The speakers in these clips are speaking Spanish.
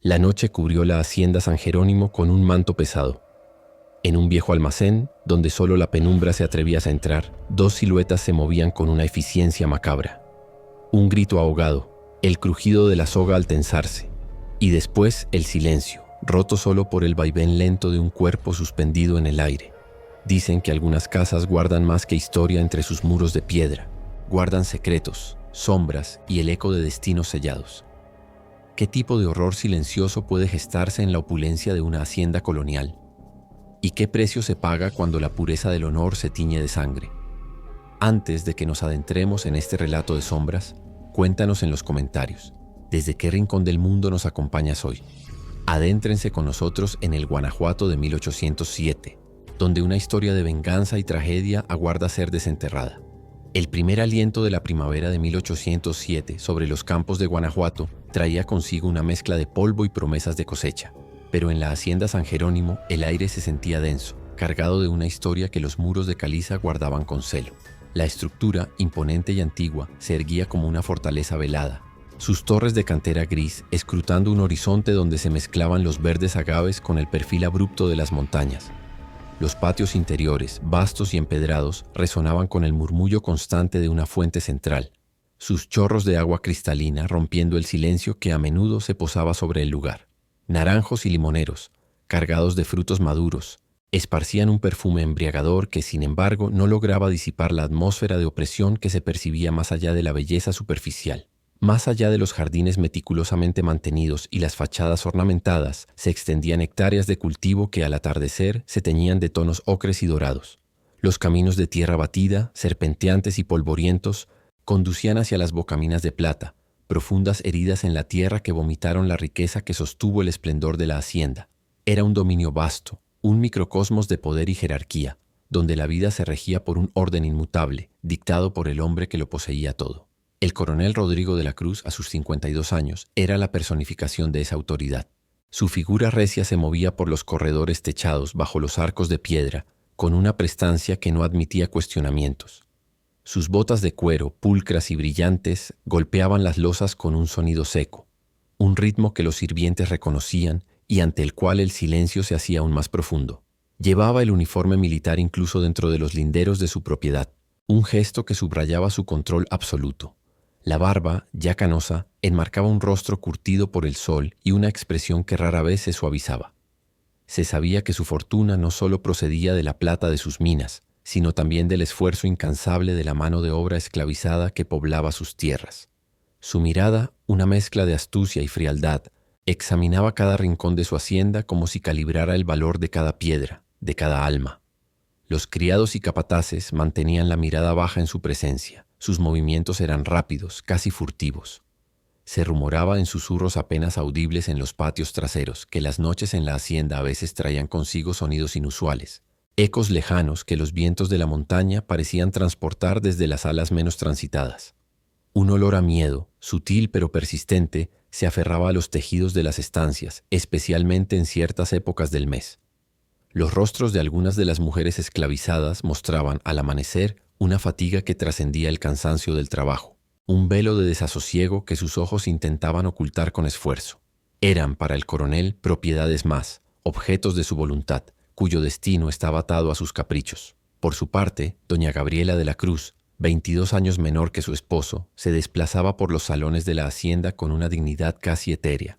La noche cubrió la hacienda San Jerónimo con un manto pesado. En un viejo almacén, donde solo la penumbra se atrevía a entrar, dos siluetas se movían con una eficiencia macabra. Un grito ahogado, el crujido de la soga al tensarse, y después el silencio, roto solo por el vaivén lento de un cuerpo suspendido en el aire. Dicen que algunas casas guardan más que historia entre sus muros de piedra, guardan secretos, sombras y el eco de destinos sellados. ¿Qué tipo de horror silencioso puede gestarse en la opulencia de una hacienda colonial? ¿Y qué precio se paga cuando la pureza del honor se tiñe de sangre? Antes de que nos adentremos en este relato de sombras, cuéntanos en los comentarios, ¿desde qué rincón del mundo nos acompañas hoy? Adéntrense con nosotros en el Guanajuato de 1807, donde una historia de venganza y tragedia aguarda ser desenterrada. El primer aliento de la primavera de 1807 sobre los campos de Guanajuato traía consigo una mezcla de polvo y promesas de cosecha. Pero en la hacienda San Jerónimo el aire se sentía denso, cargado de una historia que los muros de caliza guardaban con celo. La estructura, imponente y antigua, se erguía como una fortaleza velada, sus torres de cantera gris escrutando un horizonte donde se mezclaban los verdes agaves con el perfil abrupto de las montañas. Los patios interiores, vastos y empedrados, resonaban con el murmullo constante de una fuente central, sus chorros de agua cristalina rompiendo el silencio que a menudo se posaba sobre el lugar. Naranjos y limoneros, cargados de frutos maduros, esparcían un perfume embriagador que, sin embargo, no lograba disipar la atmósfera de opresión que se percibía más allá de la belleza superficial. Más allá de los jardines meticulosamente mantenidos y las fachadas ornamentadas, se extendían hectáreas de cultivo que al atardecer se teñían de tonos ocres y dorados. Los caminos de tierra batida, serpenteantes y polvorientos, conducían hacia las bocaminas de plata, profundas heridas en la tierra que vomitaron la riqueza que sostuvo el esplendor de la hacienda. Era un dominio vasto, un microcosmos de poder y jerarquía, donde la vida se regía por un orden inmutable, dictado por el hombre que lo poseía todo. El coronel Rodrigo de la Cruz, a sus 52 años, era la personificación de esa autoridad. Su figura recia se movía por los corredores techados bajo los arcos de piedra, con una prestancia que no admitía cuestionamientos. Sus botas de cuero, pulcras y brillantes, golpeaban las losas con un sonido seco, un ritmo que los sirvientes reconocían y ante el cual el silencio se hacía aún más profundo. Llevaba el uniforme militar incluso dentro de los linderos de su propiedad, un gesto que subrayaba su control absoluto. La barba, ya canosa, enmarcaba un rostro curtido por el sol y una expresión que rara vez se suavizaba. Se sabía que su fortuna no solo procedía de la plata de sus minas, sino también del esfuerzo incansable de la mano de obra esclavizada que poblaba sus tierras. Su mirada, una mezcla de astucia y frialdad, examinaba cada rincón de su hacienda como si calibrara el valor de cada piedra, de cada alma. Los criados y capataces mantenían la mirada baja en su presencia. Sus movimientos eran rápidos, casi furtivos. Se rumoraba en susurros apenas audibles en los patios traseros que las noches en la hacienda a veces traían consigo sonidos inusuales, ecos lejanos que los vientos de la montaña parecían transportar desde las alas menos transitadas. Un olor a miedo, sutil pero persistente, se aferraba a los tejidos de las estancias, especialmente en ciertas épocas del mes. Los rostros de algunas de las mujeres esclavizadas mostraban, al amanecer, una fatiga que trascendía el cansancio del trabajo, un velo de desasosiego que sus ojos intentaban ocultar con esfuerzo. Eran, para el coronel, propiedades más, objetos de su voluntad, cuyo destino estaba atado a sus caprichos. Por su parte, doña Gabriela de la Cruz, 22 años menor que su esposo, se desplazaba por los salones de la hacienda con una dignidad casi etérea.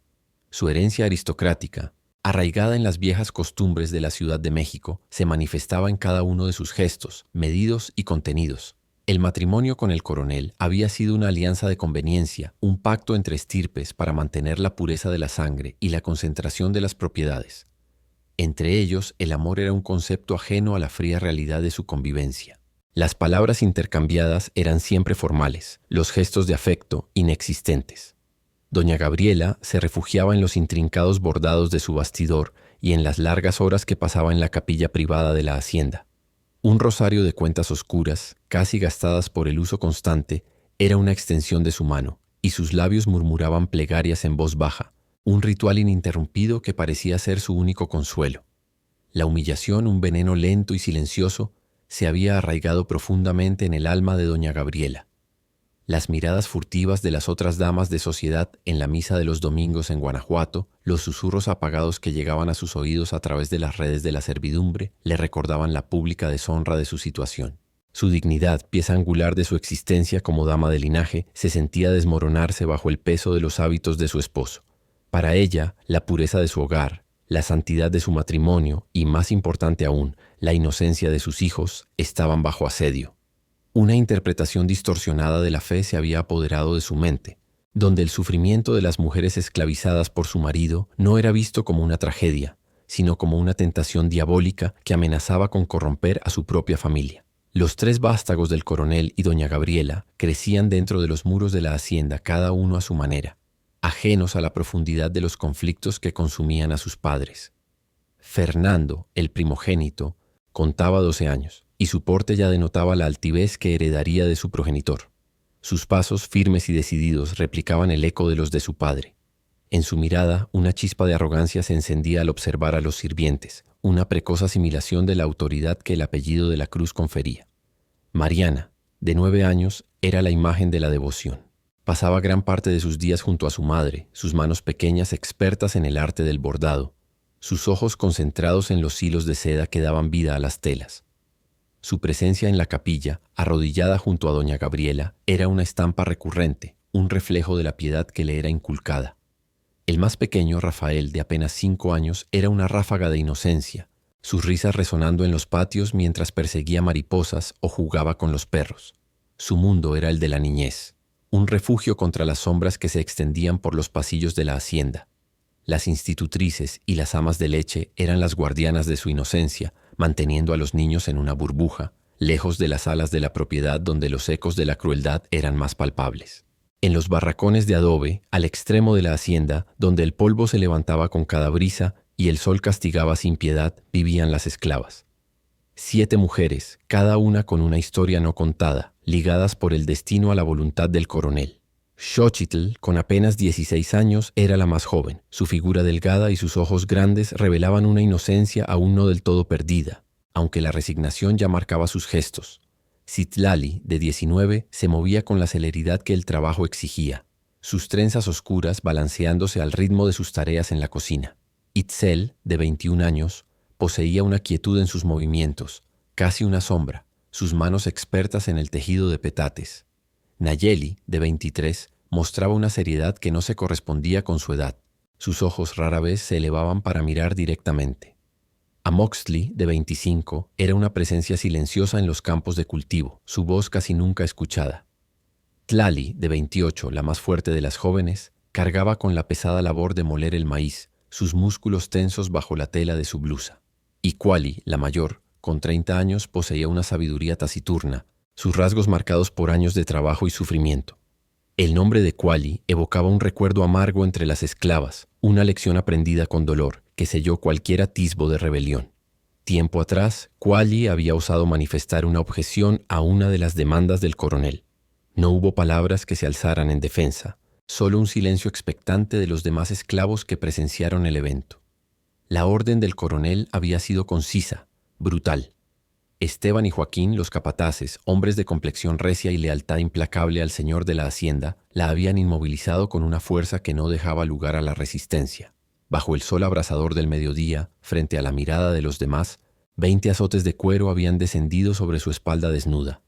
Su herencia aristocrática, arraigada en las viejas costumbres de la Ciudad de México, se manifestaba en cada uno de sus gestos, medidos y contenidos. El matrimonio con el coronel había sido una alianza de conveniencia, un pacto entre estirpes para mantener la pureza de la sangre y la concentración de las propiedades. Entre ellos, el amor era un concepto ajeno a la fría realidad de su convivencia. Las palabras intercambiadas eran siempre formales, los gestos de afecto inexistentes. Doña Gabriela se refugiaba en los intrincados bordados de su bastidor y en las largas horas que pasaba en la capilla privada de la hacienda. Un rosario de cuentas oscuras, casi gastadas por el uso constante, era una extensión de su mano, y sus labios murmuraban plegarias en voz baja, un ritual ininterrumpido que parecía ser su único consuelo. La humillación, un veneno lento y silencioso, se había arraigado profundamente en el alma de doña Gabriela. Las miradas furtivas de las otras damas de sociedad en la misa de los domingos en Guanajuato, los susurros apagados que llegaban a sus oídos a través de las redes de la servidumbre, le recordaban la pública deshonra de su situación. Su dignidad, pieza angular de su existencia como dama de linaje, se sentía desmoronarse bajo el peso de los hábitos de su esposo. Para ella, la pureza de su hogar, la santidad de su matrimonio y, más importante aún, la inocencia de sus hijos, estaban bajo asedio. Una interpretación distorsionada de la fe se había apoderado de su mente, donde el sufrimiento de las mujeres esclavizadas por su marido no era visto como una tragedia, sino como una tentación diabólica que amenazaba con corromper a su propia familia. Los 3 vástagos del coronel y doña Gabriela crecían dentro de los muros de la hacienda, cada uno a su manera, ajenos a la profundidad de los conflictos que consumían a sus padres. Fernando, el primogénito, contaba 12 años, y su porte ya denotaba la altivez que heredaría de su progenitor. Sus pasos firmes y decididos replicaban el eco de los de su padre. En su mirada, una chispa de arrogancia se encendía al observar a los sirvientes, una precoz asimilación de la autoridad que el apellido de la Cruz confería. Mariana, de 9 años, era la imagen de la devoción. Pasaba gran parte de sus días junto a su madre, sus manos pequeñas expertas en el arte del bordado, sus ojos concentrados en los hilos de seda que daban vida a las telas. Su presencia en la capilla, arrodillada junto a doña Gabriela, era una estampa recurrente, un reflejo de la piedad que le era inculcada. El más pequeño, Rafael, de apenas 5 años, era una ráfaga de inocencia, sus risas resonando en los patios mientras perseguía mariposas o jugaba con los perros. Su mundo era el de la niñez, un refugio contra las sombras que se extendían por los pasillos de la hacienda. Las institutrices y las amas de leche eran las guardianas de su inocencia, manteniendo a los niños en una burbuja, lejos de las salas de la propiedad donde los ecos de la crueldad eran más palpables. En los barracones de adobe, al extremo de la hacienda, donde el polvo se levantaba con cada brisa y el sol castigaba sin piedad, vivían las esclavas. 7 mujeres, cada una con una historia no contada, ligadas por el destino a la voluntad del coronel. Xochitl, con apenas 16 años, era la más joven. Su figura delgada y sus ojos grandes revelaban una inocencia aún no del todo perdida, aunque la resignación ya marcaba sus gestos. Citlali, de 19, se movía con la celeridad que el trabajo exigía, sus trenzas oscuras balanceándose al ritmo de sus tareas en la cocina. Itzel, de 21 años, poseía una quietud en sus movimientos, casi una sombra, sus manos expertas en el tejido de petates. Nayeli, de 23, mostraba una seriedad que no se correspondía con su edad. Sus ojos rara vez se elevaban para mirar directamente. Amoxtli, de 25, era una presencia silenciosa en los campos de cultivo, su voz casi nunca escuchada. Tlali, de 28, la más fuerte de las jóvenes, cargaba con la pesada labor de moler el maíz, sus músculos tensos bajo la tela de su blusa. Y Kuali, la mayor, con 30 años, poseía una sabiduría taciturna, sus rasgos marcados por años de trabajo y sufrimiento. El nombre de Kuali evocaba un recuerdo amargo entre las esclavas, una lección aprendida con dolor, que selló cualquier atisbo de rebelión. Tiempo atrás, Kuali había osado manifestar una objeción a una de las demandas del coronel. No hubo palabras que se alzaran en defensa, solo un silencio expectante de los demás esclavos que presenciaron el evento. La orden del coronel había sido concisa, brutal. Esteban y Joaquín, los capataces, hombres de complexión recia y lealtad implacable al señor de la hacienda, la habían inmovilizado con una fuerza que no dejaba lugar a la resistencia. Bajo el sol abrasador del mediodía, frente a la mirada de los demás, 20 azotes de cuero habían descendido sobre su espalda desnuda.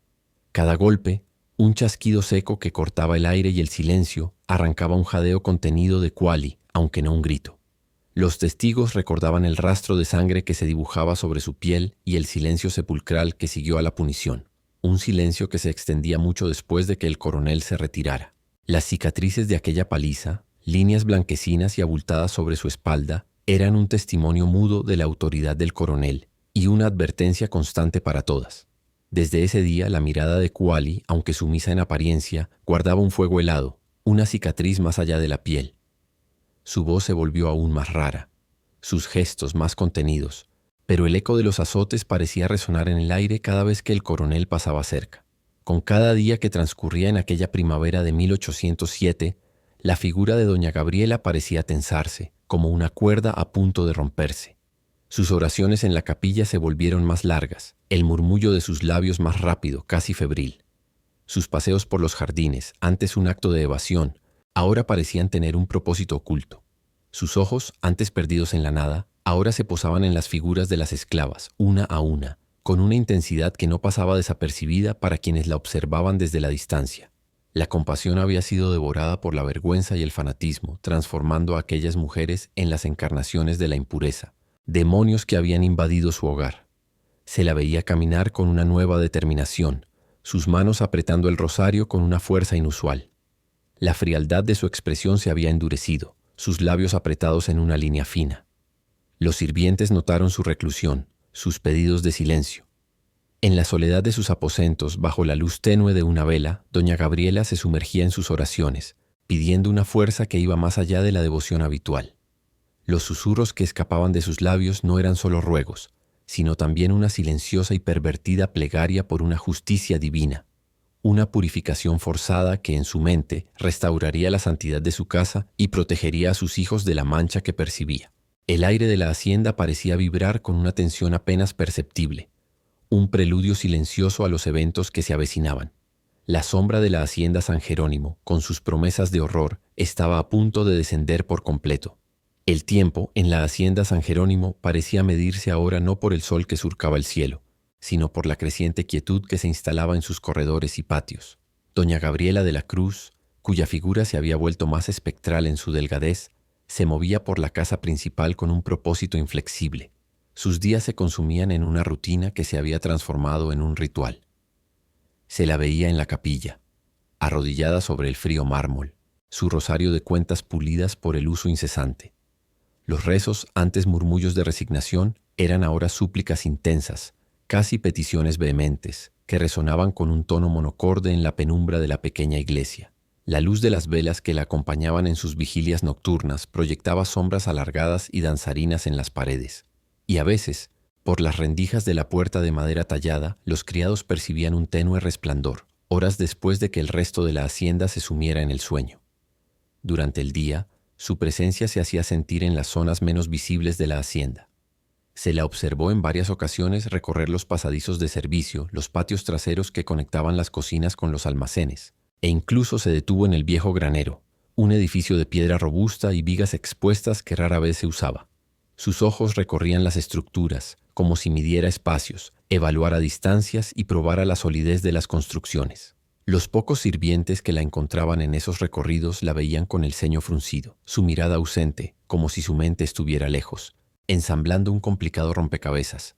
Cada golpe, un chasquido seco que cortaba el aire y el silencio, arrancaba un jadeo contenido de Kuali, aunque no un grito. Los testigos recordaban el rastro de sangre que se dibujaba sobre su piel y el silencio sepulcral que siguió a la punición, un silencio que se extendía mucho después de que el coronel se retirara. Las cicatrices de aquella paliza, líneas blanquecinas y abultadas sobre su espalda, eran un testimonio mudo de la autoridad del coronel y una advertencia constante para todas. Desde ese día, la mirada de Kuali, aunque sumisa en apariencia, guardaba un fuego helado, una cicatriz más allá de la piel. Su voz se volvió aún más rara, sus gestos más contenidos, pero el eco de los azotes parecía resonar en el aire cada vez que el coronel pasaba cerca. Con cada día que transcurría en aquella primavera de 1807, la figura de doña Gabriela parecía tensarse, como una cuerda a punto de romperse. Sus oraciones en la capilla se volvieron más largas, el murmullo de sus labios más rápido, casi febril. Sus paseos por los jardines, antes un acto de evasión, ahora parecían tener un propósito oculto. Sus ojos, antes perdidos en la nada, ahora se posaban en las figuras de las esclavas, una a una, con una intensidad que no pasaba desapercibida para quienes la observaban desde la distancia. La compasión había sido devorada por la vergüenza y el fanatismo, transformando a aquellas mujeres en las encarnaciones de la impureza, demonios que habían invadido su hogar. Se la veía caminar con una nueva determinación, sus manos apretando el rosario con una fuerza inusual. La frialdad de su expresión se había endurecido, sus labios apretados en una línea fina. Los sirvientes notaron su reclusión, sus pedidos de silencio. En la soledad de sus aposentos, bajo la luz tenue de una vela, doña Gabriela se sumergía en sus oraciones, pidiendo una fuerza que iba más allá de la devoción habitual. Los susurros que escapaban de sus labios no eran solo ruegos, sino también una silenciosa y pervertida plegaria por una justicia divina, una purificación forzada que en su mente restauraría la santidad de su casa y protegería a sus hijos de la mancha que percibía. El aire de la hacienda parecía vibrar con una tensión apenas perceptible, un preludio silencioso a los eventos que se avecinaban. La sombra de la hacienda San Jerónimo, con sus promesas de horror, estaba a punto de descender por completo. El tiempo en la hacienda San Jerónimo parecía medirse ahora no por el sol que surcaba el cielo, sino por la creciente quietud que se instalaba en sus corredores y patios. Doña Gabriela de la Cruz, cuya figura se había vuelto más espectral en su delgadez, se movía por la casa principal con un propósito inflexible. Sus días se consumían en una rutina que se había transformado en un ritual. Se la veía en la capilla, arrodillada sobre el frío mármol, su rosario de cuentas pulidas por el uso incesante. Los rezos, antes murmullos de resignación, eran ahora súplicas intensas, casi peticiones vehementes, que resonaban con un tono monocorde en la penumbra de la pequeña iglesia. La luz de las velas que la acompañaban en sus vigilias nocturnas proyectaba sombras alargadas y danzarinas en las paredes. Y a veces, por las rendijas de la puerta de madera tallada, los criados percibían un tenue resplandor, horas después de que el resto de la hacienda se sumiera en el sueño. Durante el día, su presencia se hacía sentir en las zonas menos visibles de la hacienda. Se la observó en varias ocasiones recorrer los pasadizos de servicio, los patios traseros que conectaban las cocinas con los almacenes, e incluso se detuvo en el viejo granero, un edificio de piedra robusta y vigas expuestas que rara vez se usaba. Sus ojos recorrían las estructuras, como si midiera espacios, evaluara distancias y probara la solidez de las construcciones. Los pocos sirvientes que la encontraban en esos recorridos la veían con el ceño fruncido, su mirada ausente, como si su mente estuviera lejos, ensamblando un complicado rompecabezas.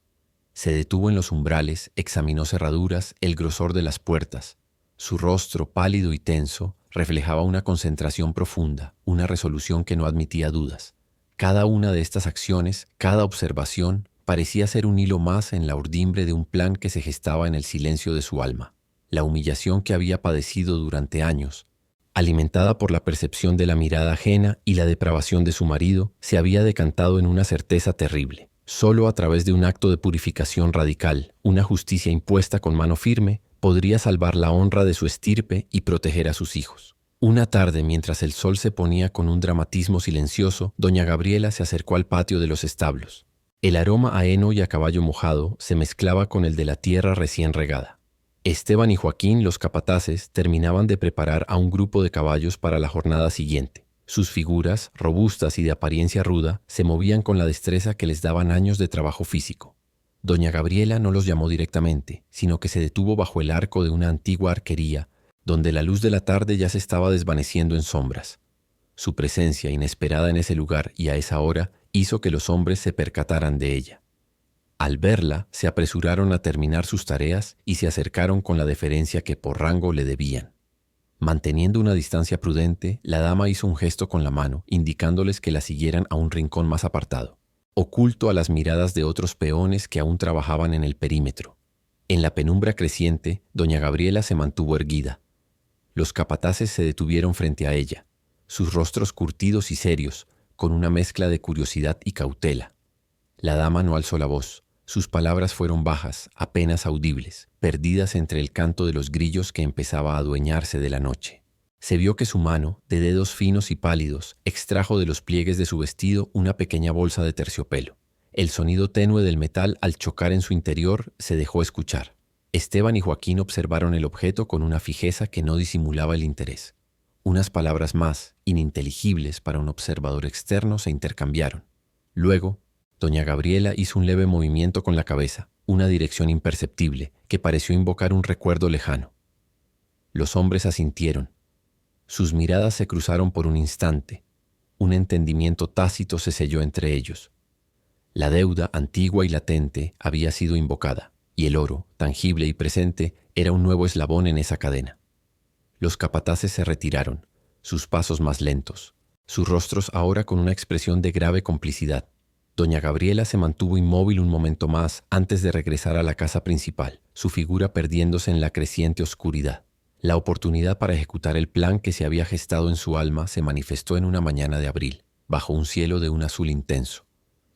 Se detuvo en los umbrales, examinó cerraduras, el grosor de las puertas. Su rostro, pálido y tenso, reflejaba una concentración profunda, una resolución que no admitía dudas. Cada una de estas acciones, cada observación, parecía ser un hilo más en la urdimbre de un plan que se gestaba en el silencio de su alma. La humillación que había padecido durante años, alimentada por la percepción de la mirada ajena y la depravación de su marido, se había decantado en una certeza terrible. Solo a través de un acto de purificación radical, una justicia impuesta con mano firme, podría salvar la honra de su estirpe y proteger a sus hijos. Una tarde, mientras el sol se ponía con un dramatismo silencioso, doña Gabriela se acercó al patio de los establos. El aroma a heno y a caballo mojado se mezclaba con el de la tierra recién regada. Esteban y Joaquín, los capataces, terminaban de preparar a un grupo de caballos para la jornada siguiente. Sus figuras, robustas y de apariencia ruda, se movían con la destreza que les daban años de trabajo físico. Doña Gabriela no los llamó directamente, sino que se detuvo bajo el arco de una antigua arquería, donde la luz de la tarde ya se estaba desvaneciendo en sombras. Su presencia inesperada en ese lugar y a esa hora hizo que los hombres se percataran de ella. Al verla, se apresuraron a terminar sus tareas y se acercaron con la deferencia que por rango le debían. Manteniendo una distancia prudente, la dama hizo un gesto con la mano, indicándoles que la siguieran a un rincón más apartado, oculto a las miradas de otros peones que aún trabajaban en el perímetro. En la penumbra creciente, doña Gabriela se mantuvo erguida. Los capataces se detuvieron frente a ella, sus rostros curtidos y serios, con una mezcla de curiosidad y cautela. La dama no alzó la voz. Sus palabras fueron bajas, apenas audibles, perdidas entre el canto de los grillos que empezaba a adueñarse de la noche. Se vio que su mano, de dedos finos y pálidos, extrajo de los pliegues de su vestido una pequeña bolsa de terciopelo. El sonido tenue del metal al chocar en su interior se dejó escuchar. Esteban y Joaquín observaron el objeto con una fijeza que no disimulaba el interés. Unas palabras más, ininteligibles para un observador externo, se intercambiaron. Luego, doña Gabriela hizo un leve movimiento con la cabeza, una dirección imperceptible, que pareció invocar un recuerdo lejano. Los hombres asintieron. Sus miradas se cruzaron por un instante. Un entendimiento tácito se selló entre ellos. La deuda, antigua y latente, había sido invocada, y el oro, tangible y presente, era un nuevo eslabón en esa cadena. Los capataces se retiraron, sus pasos más lentos, sus rostros ahora con una expresión de grave complicidad. Doña Gabriela se mantuvo inmóvil un momento más antes de regresar a la casa principal, su figura perdiéndose en la creciente oscuridad. La oportunidad para ejecutar el plan que se había gestado en su alma se manifestó en una mañana de abril, bajo un cielo de un azul intenso.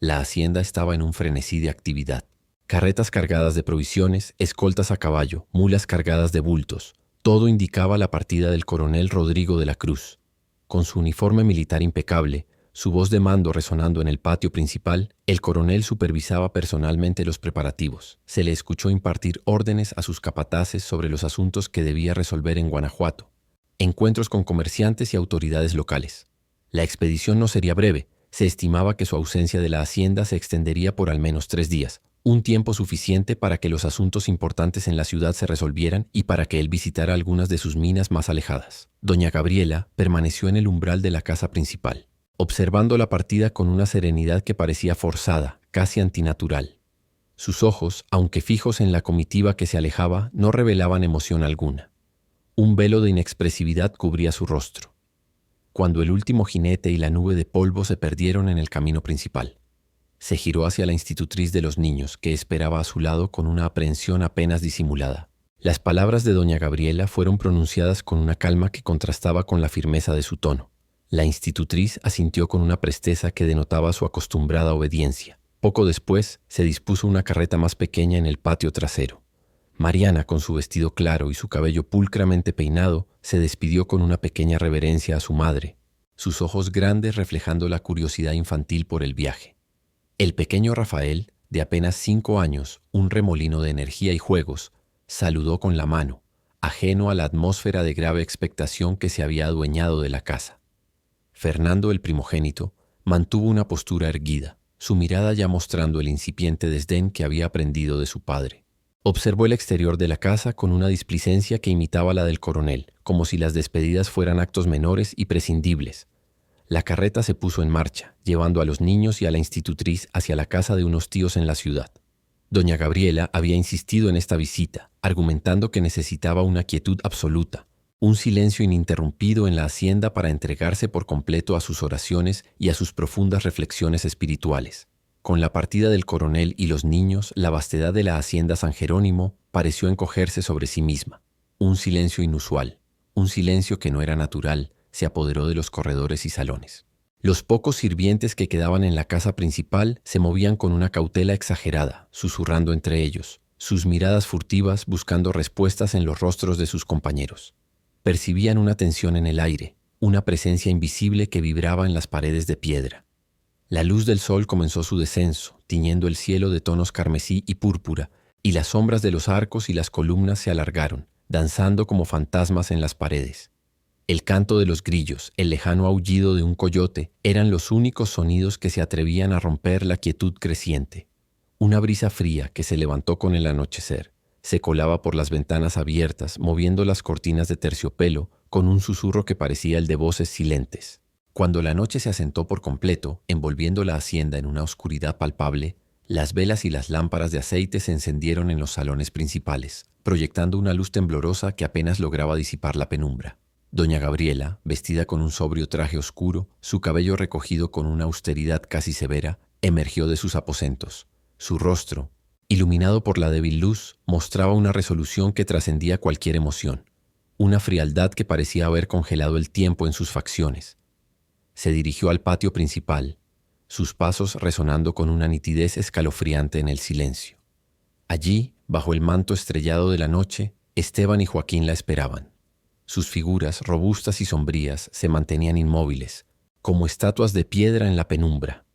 La hacienda estaba en un frenesí de actividad. Carretas cargadas de provisiones, escoltas a caballo, mulas cargadas de bultos. Todo indicaba la partida del coronel Rodrigo de la Cruz. Con su uniforme militar impecable, su voz de mando resonando en el patio principal, el coronel supervisaba personalmente los preparativos. Se le escuchó impartir órdenes a sus capataces sobre los asuntos que debía resolver en Guanajuato. Encuentros con comerciantes y autoridades locales. La expedición no sería breve. Se estimaba que su ausencia de la hacienda se extendería por al menos 3 días, un tiempo suficiente para que los asuntos importantes en la ciudad se resolvieran y para que él visitara algunas de sus minas más alejadas. Doña Gabriela permaneció en el umbral de la casa principal, observando la partida con una serenidad que parecía forzada, casi antinatural. Sus ojos, aunque fijos en la comitiva que se alejaba, no revelaban emoción alguna. Un velo de inexpresividad cubría su rostro. Cuando el último jinete y la nube de polvo se perdieron en el camino principal, se giró hacia la institutriz de los niños, que esperaba a su lado con una aprehensión apenas disimulada. Las palabras de doña Gabriela fueron pronunciadas con una calma que contrastaba con la firmeza de su tono. La institutriz asintió con una presteza que denotaba su acostumbrada obediencia. Poco después, se dispuso una carreta más pequeña en el patio trasero. Mariana, con su vestido claro y su cabello pulcramente peinado, se despidió con una pequeña reverencia a su madre, sus ojos grandes reflejando la curiosidad infantil por el viaje. El pequeño Rafael, de apenas 5 años, un remolino de energía y juegos, saludó con la mano, ajeno a la atmósfera de grave expectación que se había adueñado de la casa. Fernando, el primogénito, mantuvo una postura erguida, su mirada ya mostrando el incipiente desdén que había aprendido de su padre. Observó el exterior de la casa con una displicencia que imitaba la del coronel, como si las despedidas fueran actos menores y prescindibles. La carreta se puso en marcha, llevando a los niños y a la institutriz hacia la casa de unos tíos en la ciudad. Doña Gabriela había insistido en esta visita, argumentando que necesitaba una quietud absoluta, un silencio ininterrumpido en la hacienda para entregarse por completo a sus oraciones y a sus profundas reflexiones espirituales. Con la partida del coronel y los niños, la vastedad de la hacienda San Jerónimo pareció encogerse sobre sí misma. Un silencio inusual, un silencio que no era natural, se apoderó de los corredores y salones. Los pocos sirvientes que quedaban en la casa principal se movían con una cautela exagerada, susurrando entre ellos, sus miradas furtivas buscando respuestas en los rostros de sus compañeros. Percibían una tensión en el aire, una presencia invisible que vibraba en las paredes de piedra. La luz del sol comenzó su descenso, tiñendo el cielo de tonos carmesí y púrpura, y las sombras de los arcos y las columnas se alargaron, danzando como fantasmas en las paredes. El canto de los grillos, el lejano aullido de un coyote, eran los únicos sonidos que se atrevían a romper la quietud creciente. Una brisa fría que se levantó con el anochecer se colaba por las ventanas abiertas, moviendo las cortinas de terciopelo con un susurro que parecía el de voces silentes. Cuando la noche se asentó por completo, envolviendo la hacienda en una oscuridad palpable, las velas y las lámparas de aceite se encendieron en los salones principales, proyectando una luz temblorosa que apenas lograba disipar la penumbra. Doña Gabriela, vestida con un sobrio traje oscuro, su cabello recogido con una austeridad casi severa, emergió de sus aposentos. Su rostro, iluminado por la débil luz, mostraba una resolución que trascendía cualquier emoción, una frialdad que parecía haber congelado el tiempo en sus facciones. Se dirigió al patio principal, sus pasos resonando con una nitidez escalofriante en el silencio. Allí, bajo el manto estrellado de la noche, Esteban y Joaquín la esperaban. Sus figuras, robustas y sombrías, se mantenían inmóviles, como estatuas de piedra en la penumbra.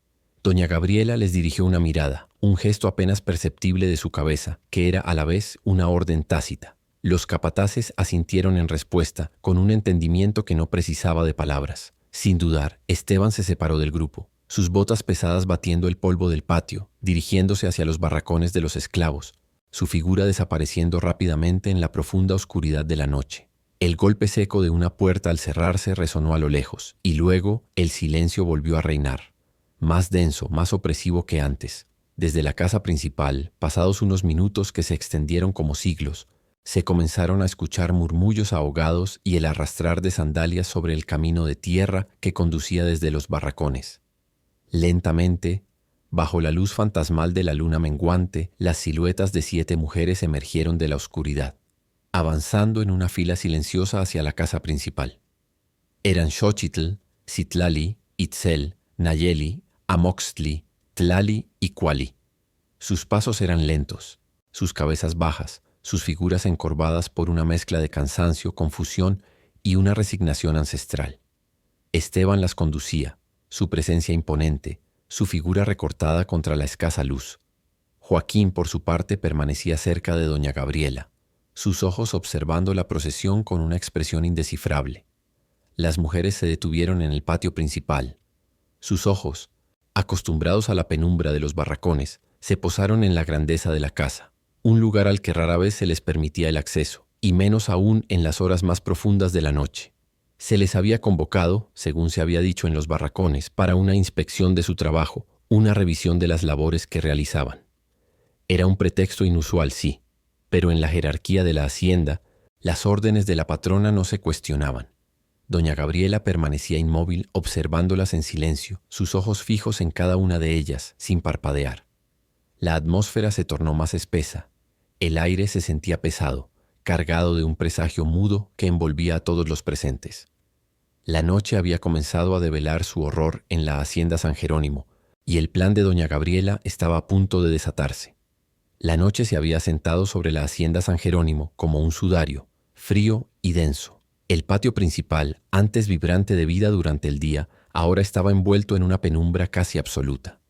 Doña Gabriela les dirigió una mirada, un gesto apenas perceptible de su cabeza, que era a la vez una orden tácita. Los capataces asintieron en respuesta, con un entendimiento que no precisaba de palabras. Sin dudar, Esteban se separó del grupo, sus botas pesadas batiendo el polvo del patio, dirigiéndose hacia los barracones de los esclavos, su figura desapareciendo rápidamente en la profunda oscuridad de la noche. El golpe seco de una puerta al cerrarse resonó a lo lejos, y luego el silencio volvió a reinar, más denso, más opresivo que antes. Desde la casa principal, pasados unos minutos que se extendieron como siglos, se comenzaron a escuchar murmullos ahogados y el arrastrar de sandalias sobre el camino de tierra que conducía desde los barracones. Lentamente, bajo la luz fantasmal de la luna menguante, las siluetas de 7 mujeres emergieron de la oscuridad, avanzando en una fila silenciosa hacia la casa principal. Eran Xochitl, Citlali, Itzel, Nayeli, Amoxtli, Tlali y Cuali. Sus pasos eran lentos, sus cabezas bajas, sus figuras encorvadas por una mezcla de cansancio, confusión y una resignación ancestral. Esteban las conducía, su presencia imponente, su figura recortada contra la escasa luz. Joaquín, por su parte, permanecía cerca de doña Gabriela, sus ojos observando la procesión con una expresión indescifrable. Las mujeres se detuvieron en el patio principal. Sus ojos, acostumbrados a la penumbra de los barracones, se posaron en la grandeza de la casa, un lugar al que rara vez se les permitía el acceso, y menos aún en las horas más profundas de la noche. Se les había convocado, según se había dicho en los barracones, para una inspección de su trabajo, una revisión de las labores que realizaban. Era un pretexto inusual, sí, pero en la jerarquía de la hacienda, las órdenes de la patrona no se cuestionaban. Doña Gabriela permanecía inmóvil, observándolas en silencio, sus ojos fijos en cada una de ellas, sin parpadear. La atmósfera se tornó más espesa. El aire se sentía pesado, cargado de un presagio mudo que envolvía a todos los presentes. La noche había comenzado a develar su horror en la hacienda San Jerónimo, y el plan de doña Gabriela estaba a punto de desatarse. La noche se había sentado sobre la hacienda San Jerónimo como un sudario, frío y denso. El patio principal, antes vibrante de vida durante el día, ahora estaba envuelto en una penumbra casi absoluta.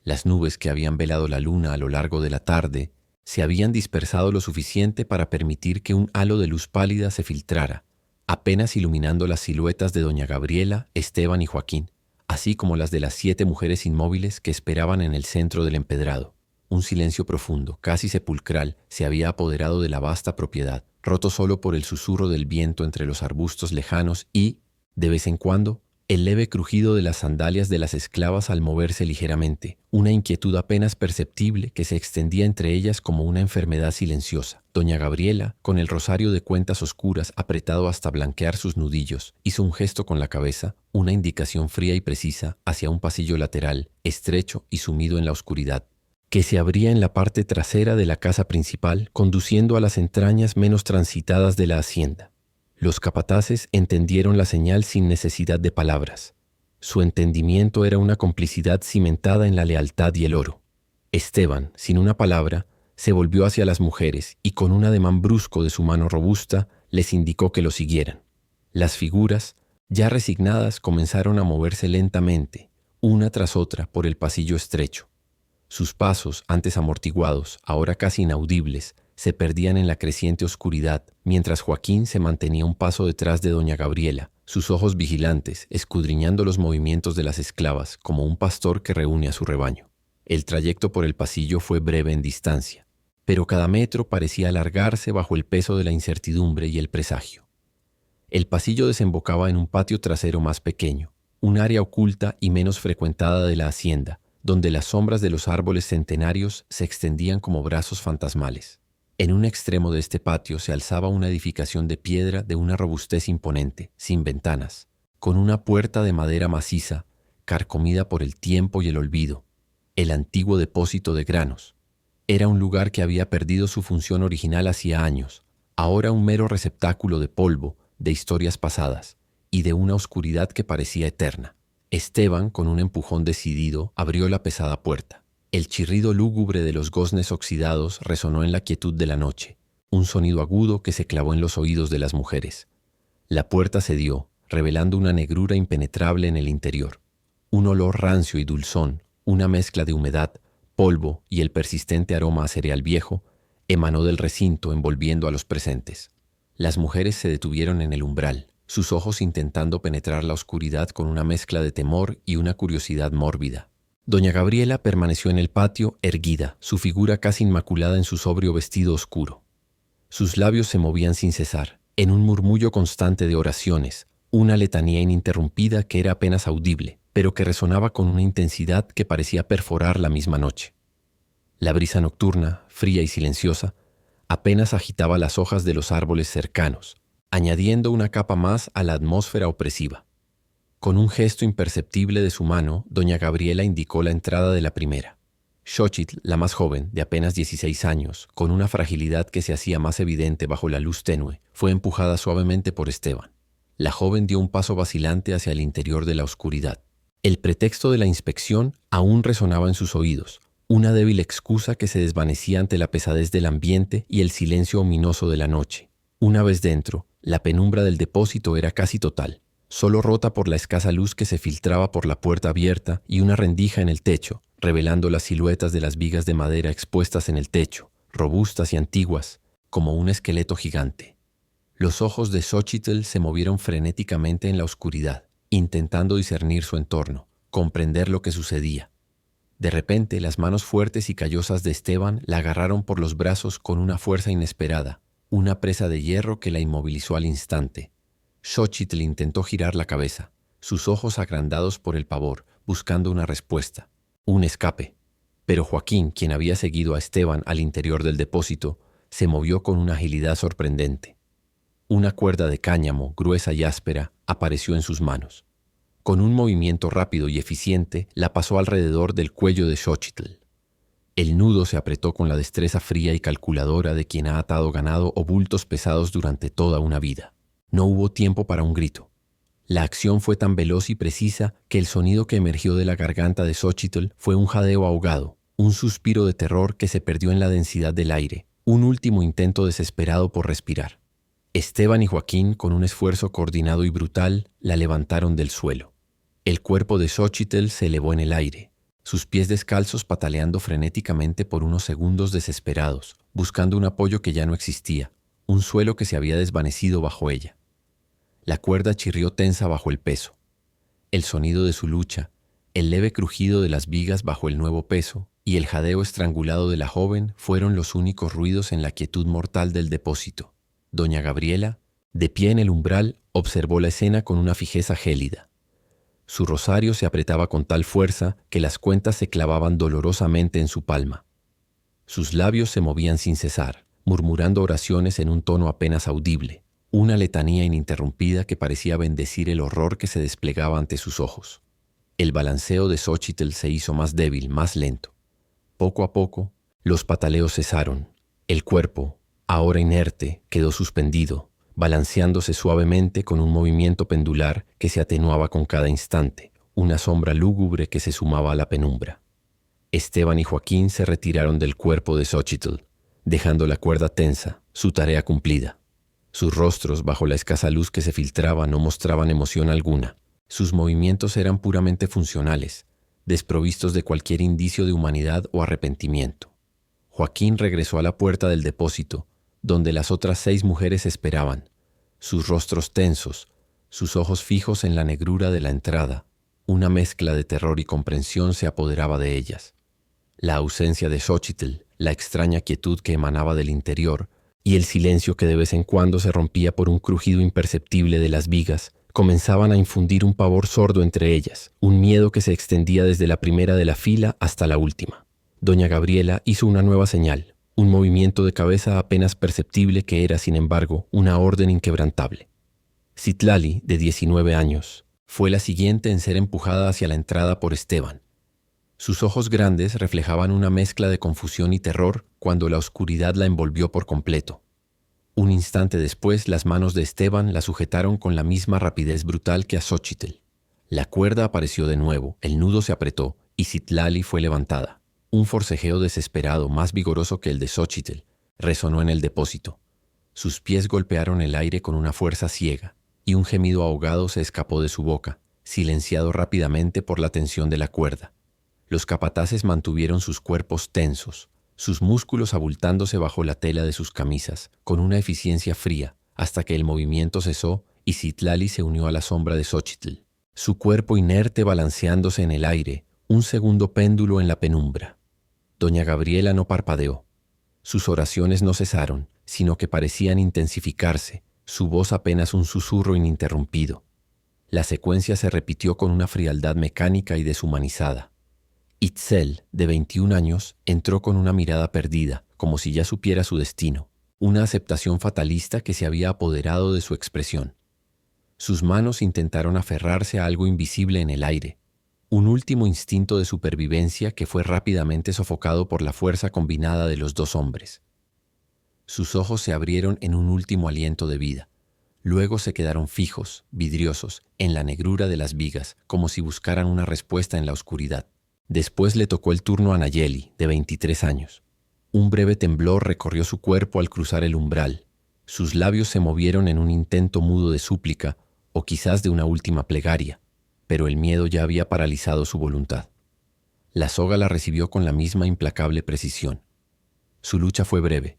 Las nubes que habían velado la luna a lo largo de la tarde se habían dispersado lo suficiente para permitir que un halo de luz pálida se filtrara, apenas iluminando las siluetas de doña Gabriela, Esteban y Joaquín, así como las de las 7 mujeres inmóviles que esperaban en el centro del empedrado. Un silencio profundo, casi sepulcral, se había apoderado de la vasta propiedad, roto solo por el susurro del viento entre los arbustos lejanos y, de vez en cuando, el leve crujido de las sandalias de las esclavas al moverse ligeramente, una inquietud apenas perceptible que se extendía entre ellas como una enfermedad silenciosa. Doña Gabriela, con el rosario de cuentas oscuras apretado hasta blanquear sus nudillos, hizo un gesto con la cabeza, una indicación fría y precisa hacia un pasillo lateral, estrecho y sumido en la oscuridad, que se abría en la parte trasera de la casa principal, conduciendo a las entrañas menos transitadas de la hacienda. Los capataces entendieron la señal sin necesidad de palabras. Su entendimiento era una complicidad cimentada en la lealtad y el oro. Esteban, sin una palabra, se volvió hacia las mujeres y con un ademán brusco de su mano robusta les indicó que lo siguieran. Las figuras, ya resignadas, comenzaron a moverse lentamente, una tras otra, por el pasillo estrecho. Sus pasos, antes amortiguados, ahora casi inaudibles, se perdían en la creciente oscuridad, mientras Joaquín se mantenía un paso detrás de doña Gabriela, sus ojos vigilantes, escudriñando los movimientos de las esclavas, como un pastor que reúne a su rebaño. El trayecto por el pasillo fue breve en distancia, pero cada metro parecía alargarse bajo el peso de la incertidumbre y el presagio. El pasillo desembocaba en un patio trasero más pequeño, un área oculta y menos frecuentada de la hacienda, donde las sombras de los árboles centenarios se extendían como brazos fantasmales. En un extremo de este patio se alzaba una edificación de piedra de una robustez imponente, sin ventanas, con una puerta de madera maciza, carcomida por el tiempo y el olvido, el antiguo depósito de granos. Era un lugar que había perdido su función original hacía años, ahora un mero receptáculo de polvo, de historias pasadas, y de una oscuridad que parecía eterna. Esteban, con un empujón decidido, abrió la pesada puerta. El chirrido lúgubre de los goznes oxidados resonó en la quietud de la noche, un sonido agudo que se clavó en los oídos de las mujeres. La puerta cedió, revelando una negrura impenetrable en el interior. Un olor rancio y dulzón, Una mezcla de humedad, polvo y el persistente aroma a cereal viejo emanó del recinto envolviendo a los presentes. Las mujeres se detuvieron en el umbral, sus ojos intentando penetrar la oscuridad con una mezcla de temor y una curiosidad mórbida. Doña Gabriela permaneció en el patio, erguida, su figura casi inmaculada en su sobrio vestido oscuro. Sus labios se movían sin cesar, en un murmullo constante de oraciones, una letanía ininterrumpida que era apenas audible, pero que resonaba con una intensidad que parecía perforar la misma noche. La brisa nocturna, fría y silenciosa, apenas agitaba las hojas de los árboles cercanos, añadiendo una capa más a la atmósfera opresiva. Con un gesto imperceptible de su mano, doña Gabriela indicó la entrada de la primera. Xochitl, la más joven, de apenas 16 años, con una fragilidad que se hacía más evidente bajo la luz tenue, fue empujada suavemente por Esteban. La joven dio un paso vacilante hacia el interior de la oscuridad. El pretexto de la inspección aún resonaba en sus oídos, una débil excusa que se desvanecía ante la pesadez del ambiente y el silencio ominoso de la noche. Una vez dentro, la penumbra del depósito era casi total, solo rota por la escasa luz que se filtraba por la puerta abierta y una rendija en el techo, revelando las siluetas de las vigas de madera expuestas en el techo, robustas y antiguas, como un esqueleto gigante. Los ojos de Xochitl se movieron frenéticamente en la oscuridad, intentando discernir su entorno, comprender lo que sucedía. De repente, las manos fuertes y callosas de Esteban la agarraron por los brazos con una fuerza inesperada, una presa de hierro que la inmovilizó al instante. Xochitl intentó girar la cabeza, sus ojos agrandados por el pavor, buscando una respuesta, un escape. Pero Joaquín, quien había seguido a Esteban al interior del depósito, se movió con una agilidad sorprendente. Una cuerda de cáñamo, gruesa y áspera, apareció en sus manos. Con un movimiento rápido y eficiente, la pasó alrededor del cuello de Xochitl. El nudo se apretó con la destreza fría y calculadora de quien ha atado ganado o bultos pesados durante toda una vida. No hubo tiempo para un grito. La acción fue tan veloz y precisa que el sonido que emergió de la garganta de Xochitl fue un jadeo ahogado, un suspiro de terror que se perdió en la densidad del aire, un último intento desesperado por respirar. Esteban y Joaquín, con un esfuerzo coordinado y brutal, la levantaron del suelo. El cuerpo de Xochitl se elevó en el aire, sus pies descalzos pataleando frenéticamente por unos segundos desesperados, buscando un apoyo que ya no existía, un suelo que se había desvanecido bajo ella. La cuerda chirrió tensa bajo el peso. El sonido de su lucha, el leve crujido de las vigas bajo el nuevo peso y el jadeo estrangulado de la joven fueron los únicos ruidos en la quietud mortal del depósito. Doña Gabriela, de pie en el umbral, observó la escena con una fijeza gélida. Su rosario se apretaba con tal fuerza que las cuentas se clavaban dolorosamente en su palma. Sus labios se movían sin cesar, murmurando oraciones en un tono apenas audible, una letanía ininterrumpida que parecía bendecir el horror que se desplegaba ante sus ojos. El balanceo de Xochitl se hizo más débil, más lento. Poco a poco, los pataleos cesaron. El cuerpo, ahora inerte, quedó suspendido, balanceándose suavemente con un movimiento pendular que se atenuaba con cada instante, una sombra lúgubre que se sumaba a la penumbra. Esteban y Joaquín se retiraron del cuerpo de Xochitl, dejando la cuerda tensa, su tarea cumplida. Sus rostros, bajo la escasa luz que se filtraba, no mostraban emoción alguna. Sus movimientos eran puramente funcionales, desprovistos de cualquier indicio de humanidad o arrepentimiento. Joaquín regresó a la puerta del depósito, donde las otras 6 mujeres esperaban, sus rostros tensos, sus ojos fijos en la negrura de la entrada. Una mezcla de terror y comprensión se apoderaba de ellas. La ausencia de Xochitl, la extraña quietud que emanaba del interior y el silencio que de vez en cuando se rompía por un crujido imperceptible de las vigas, comenzaban a infundir un pavor sordo entre ellas, un miedo que se extendía desde la primera de la fila hasta la última. Doña Gabriela hizo una nueva señal, un movimiento de cabeza apenas perceptible que era, sin embargo, una orden inquebrantable. Citlali, de 19 años, fue la siguiente en ser empujada hacia la entrada por Esteban. Sus ojos grandes reflejaban una mezcla de confusión y terror cuando la oscuridad la envolvió por completo. Un instante después, las manos de Esteban la sujetaron con la misma rapidez brutal que a Xochitl. La cuerda apareció de nuevo, el nudo se apretó y Citlali fue levantada. Un forcejeo desesperado, más vigoroso que el de Xochitl, resonó en el depósito. Sus pies golpearon el aire con una fuerza ciega, y un gemido ahogado se escapó de su boca, silenciado rápidamente por la tensión de la cuerda. Los capataces mantuvieron sus cuerpos tensos, sus músculos abultándose bajo la tela de sus camisas, con una eficiencia fría, hasta que el movimiento cesó y Citlali se unió a la sombra de Xochitl, su cuerpo inerte balanceándose en el aire, un segundo péndulo en la penumbra. Doña Gabriela no parpadeó. Sus oraciones no cesaron, sino que parecían intensificarse, su voz apenas un susurro ininterrumpido. La secuencia se repitió con una frialdad mecánica y deshumanizada. Itzel, de 21 años, entró con una mirada perdida, como si ya supiera su destino, una aceptación fatalista que se había apoderado de su expresión. Sus manos intentaron aferrarse a algo invisible en el aire, un último instinto de supervivencia que fue rápidamente sofocado por la fuerza combinada de los dos hombres. Sus ojos se abrieron en un último aliento de vida. Luego se quedaron fijos, vidriosos, en la negrura de las vigas, como si buscaran una respuesta en la oscuridad. Después le tocó el turno a Nayeli, de 23 años. Un breve temblor recorrió su cuerpo al cruzar el umbral. Sus labios se movieron en un intento mudo de súplica, o quizás de una última plegaria, pero el miedo ya había paralizado su voluntad. La soga la recibió con la misma implacable precisión. Su lucha fue breve,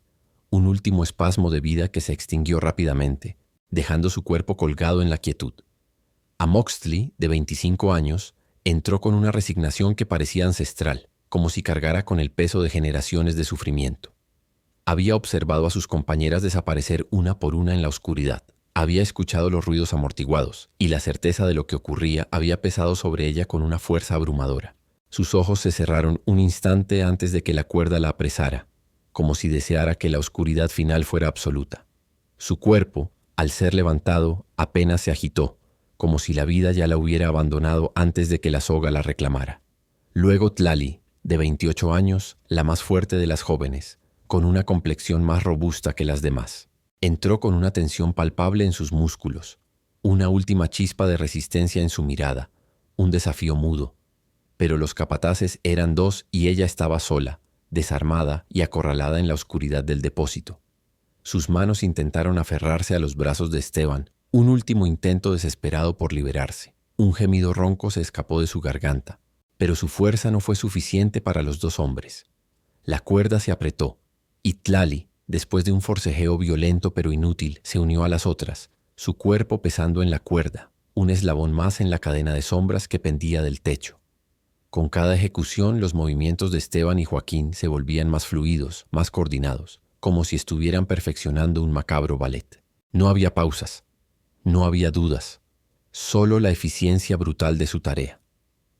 un último espasmo de vida que se extinguió rápidamente, dejando su cuerpo colgado en la quietud. Amoxtli, de 25 años, entró con una resignación que parecía ancestral, como si cargara con el peso de generaciones de sufrimiento. Había observado a sus compañeras desaparecer una por una en la oscuridad. Había escuchado los ruidos amortiguados, y la certeza de lo que ocurría había pesado sobre ella con una fuerza abrumadora. Sus ojos se cerraron un instante antes de que la cuerda la apresara, como si deseara que la oscuridad final fuera absoluta. Su cuerpo, al ser levantado, apenas se agitó, como si la vida ya la hubiera abandonado antes de que la soga la reclamara. Luego Tlali, de 28 años, la más fuerte de las jóvenes, con una complexión más robusta que las demás. Entró con una tensión palpable en sus músculos, una última chispa de resistencia en su mirada, un desafío mudo. Pero los capataces eran dos y ella estaba sola, desarmada y acorralada en la oscuridad del depósito. Sus manos intentaron aferrarse a los brazos de Esteban, un último intento desesperado por liberarse. Un gemido ronco se escapó de su garganta, pero su fuerza no fue suficiente para los dos hombres. La cuerda se apretó, y Tlali, después de un forcejeo violento pero inútil, se unió a las otras, su cuerpo pesando en la cuerda, un eslabón más en la cadena de sombras que pendía del techo. Con cada ejecución, los movimientos de Esteban y Joaquín se volvían más fluidos, más coordinados, como si estuvieran perfeccionando un macabro ballet. No había pausas, no había dudas, solo la eficiencia brutal de su tarea.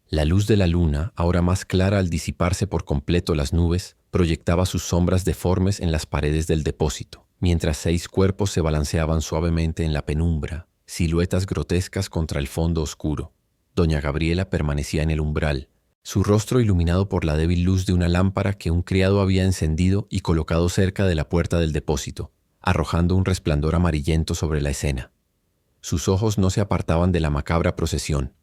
La luz de la luna, ahora más clara al disiparse por completo las nubes, proyectaba sus sombras deformes en las paredes del depósito, mientras 6 cuerpos se balanceaban suavemente en la penumbra, siluetas grotescas contra el fondo oscuro. Doña Gabriela permanecía en el umbral, su rostro iluminado por la débil luz de una lámpara que un criado había encendido y colocado cerca de la puerta del depósito, arrojando un resplandor amarillento sobre la escena. Sus ojos no se apartaban de la macabra procesión,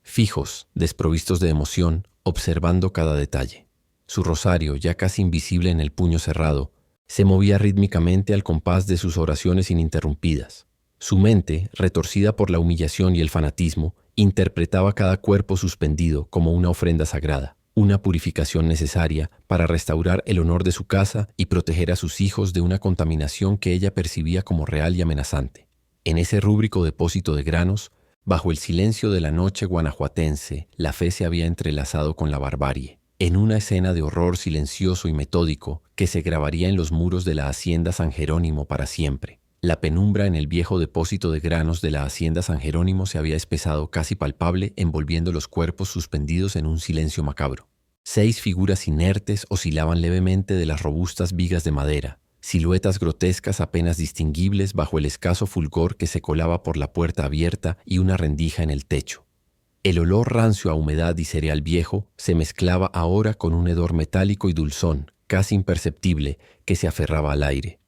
fijos, desprovistos de emoción, observando cada detalle. Su rosario, ya casi invisible en el puño cerrado, se movía rítmicamente al compás de sus oraciones ininterrumpidas. Su mente, retorcida por la humillación y el fanatismo, interpretaba cada cuerpo suspendido como una ofrenda sagrada, una purificación necesaria para restaurar el honor de su casa y proteger a sus hijos de una contaminación que ella percibía como real y amenazante. En ese rúbrico depósito de granos, bajo el silencio de la noche guanajuatense, la fe se había entrelazado con la barbarie, en una escena de horror silencioso y metódico que se grabaría en los muros de la hacienda San Jerónimo para siempre. La penumbra en el viejo depósito de granos de la hacienda San Jerónimo se había espesado casi palpable, envolviendo los cuerpos suspendidos en un silencio macabro. 6 figuras inertes oscilaban levemente de las robustas vigas de madera, siluetas grotescas apenas distinguibles bajo el escaso fulgor que se colaba por la puerta abierta y una rendija en el techo. El olor rancio a humedad y cereal viejo se mezclaba ahora con un hedor metálico y dulzón, casi imperceptible, que se aferraba al aire.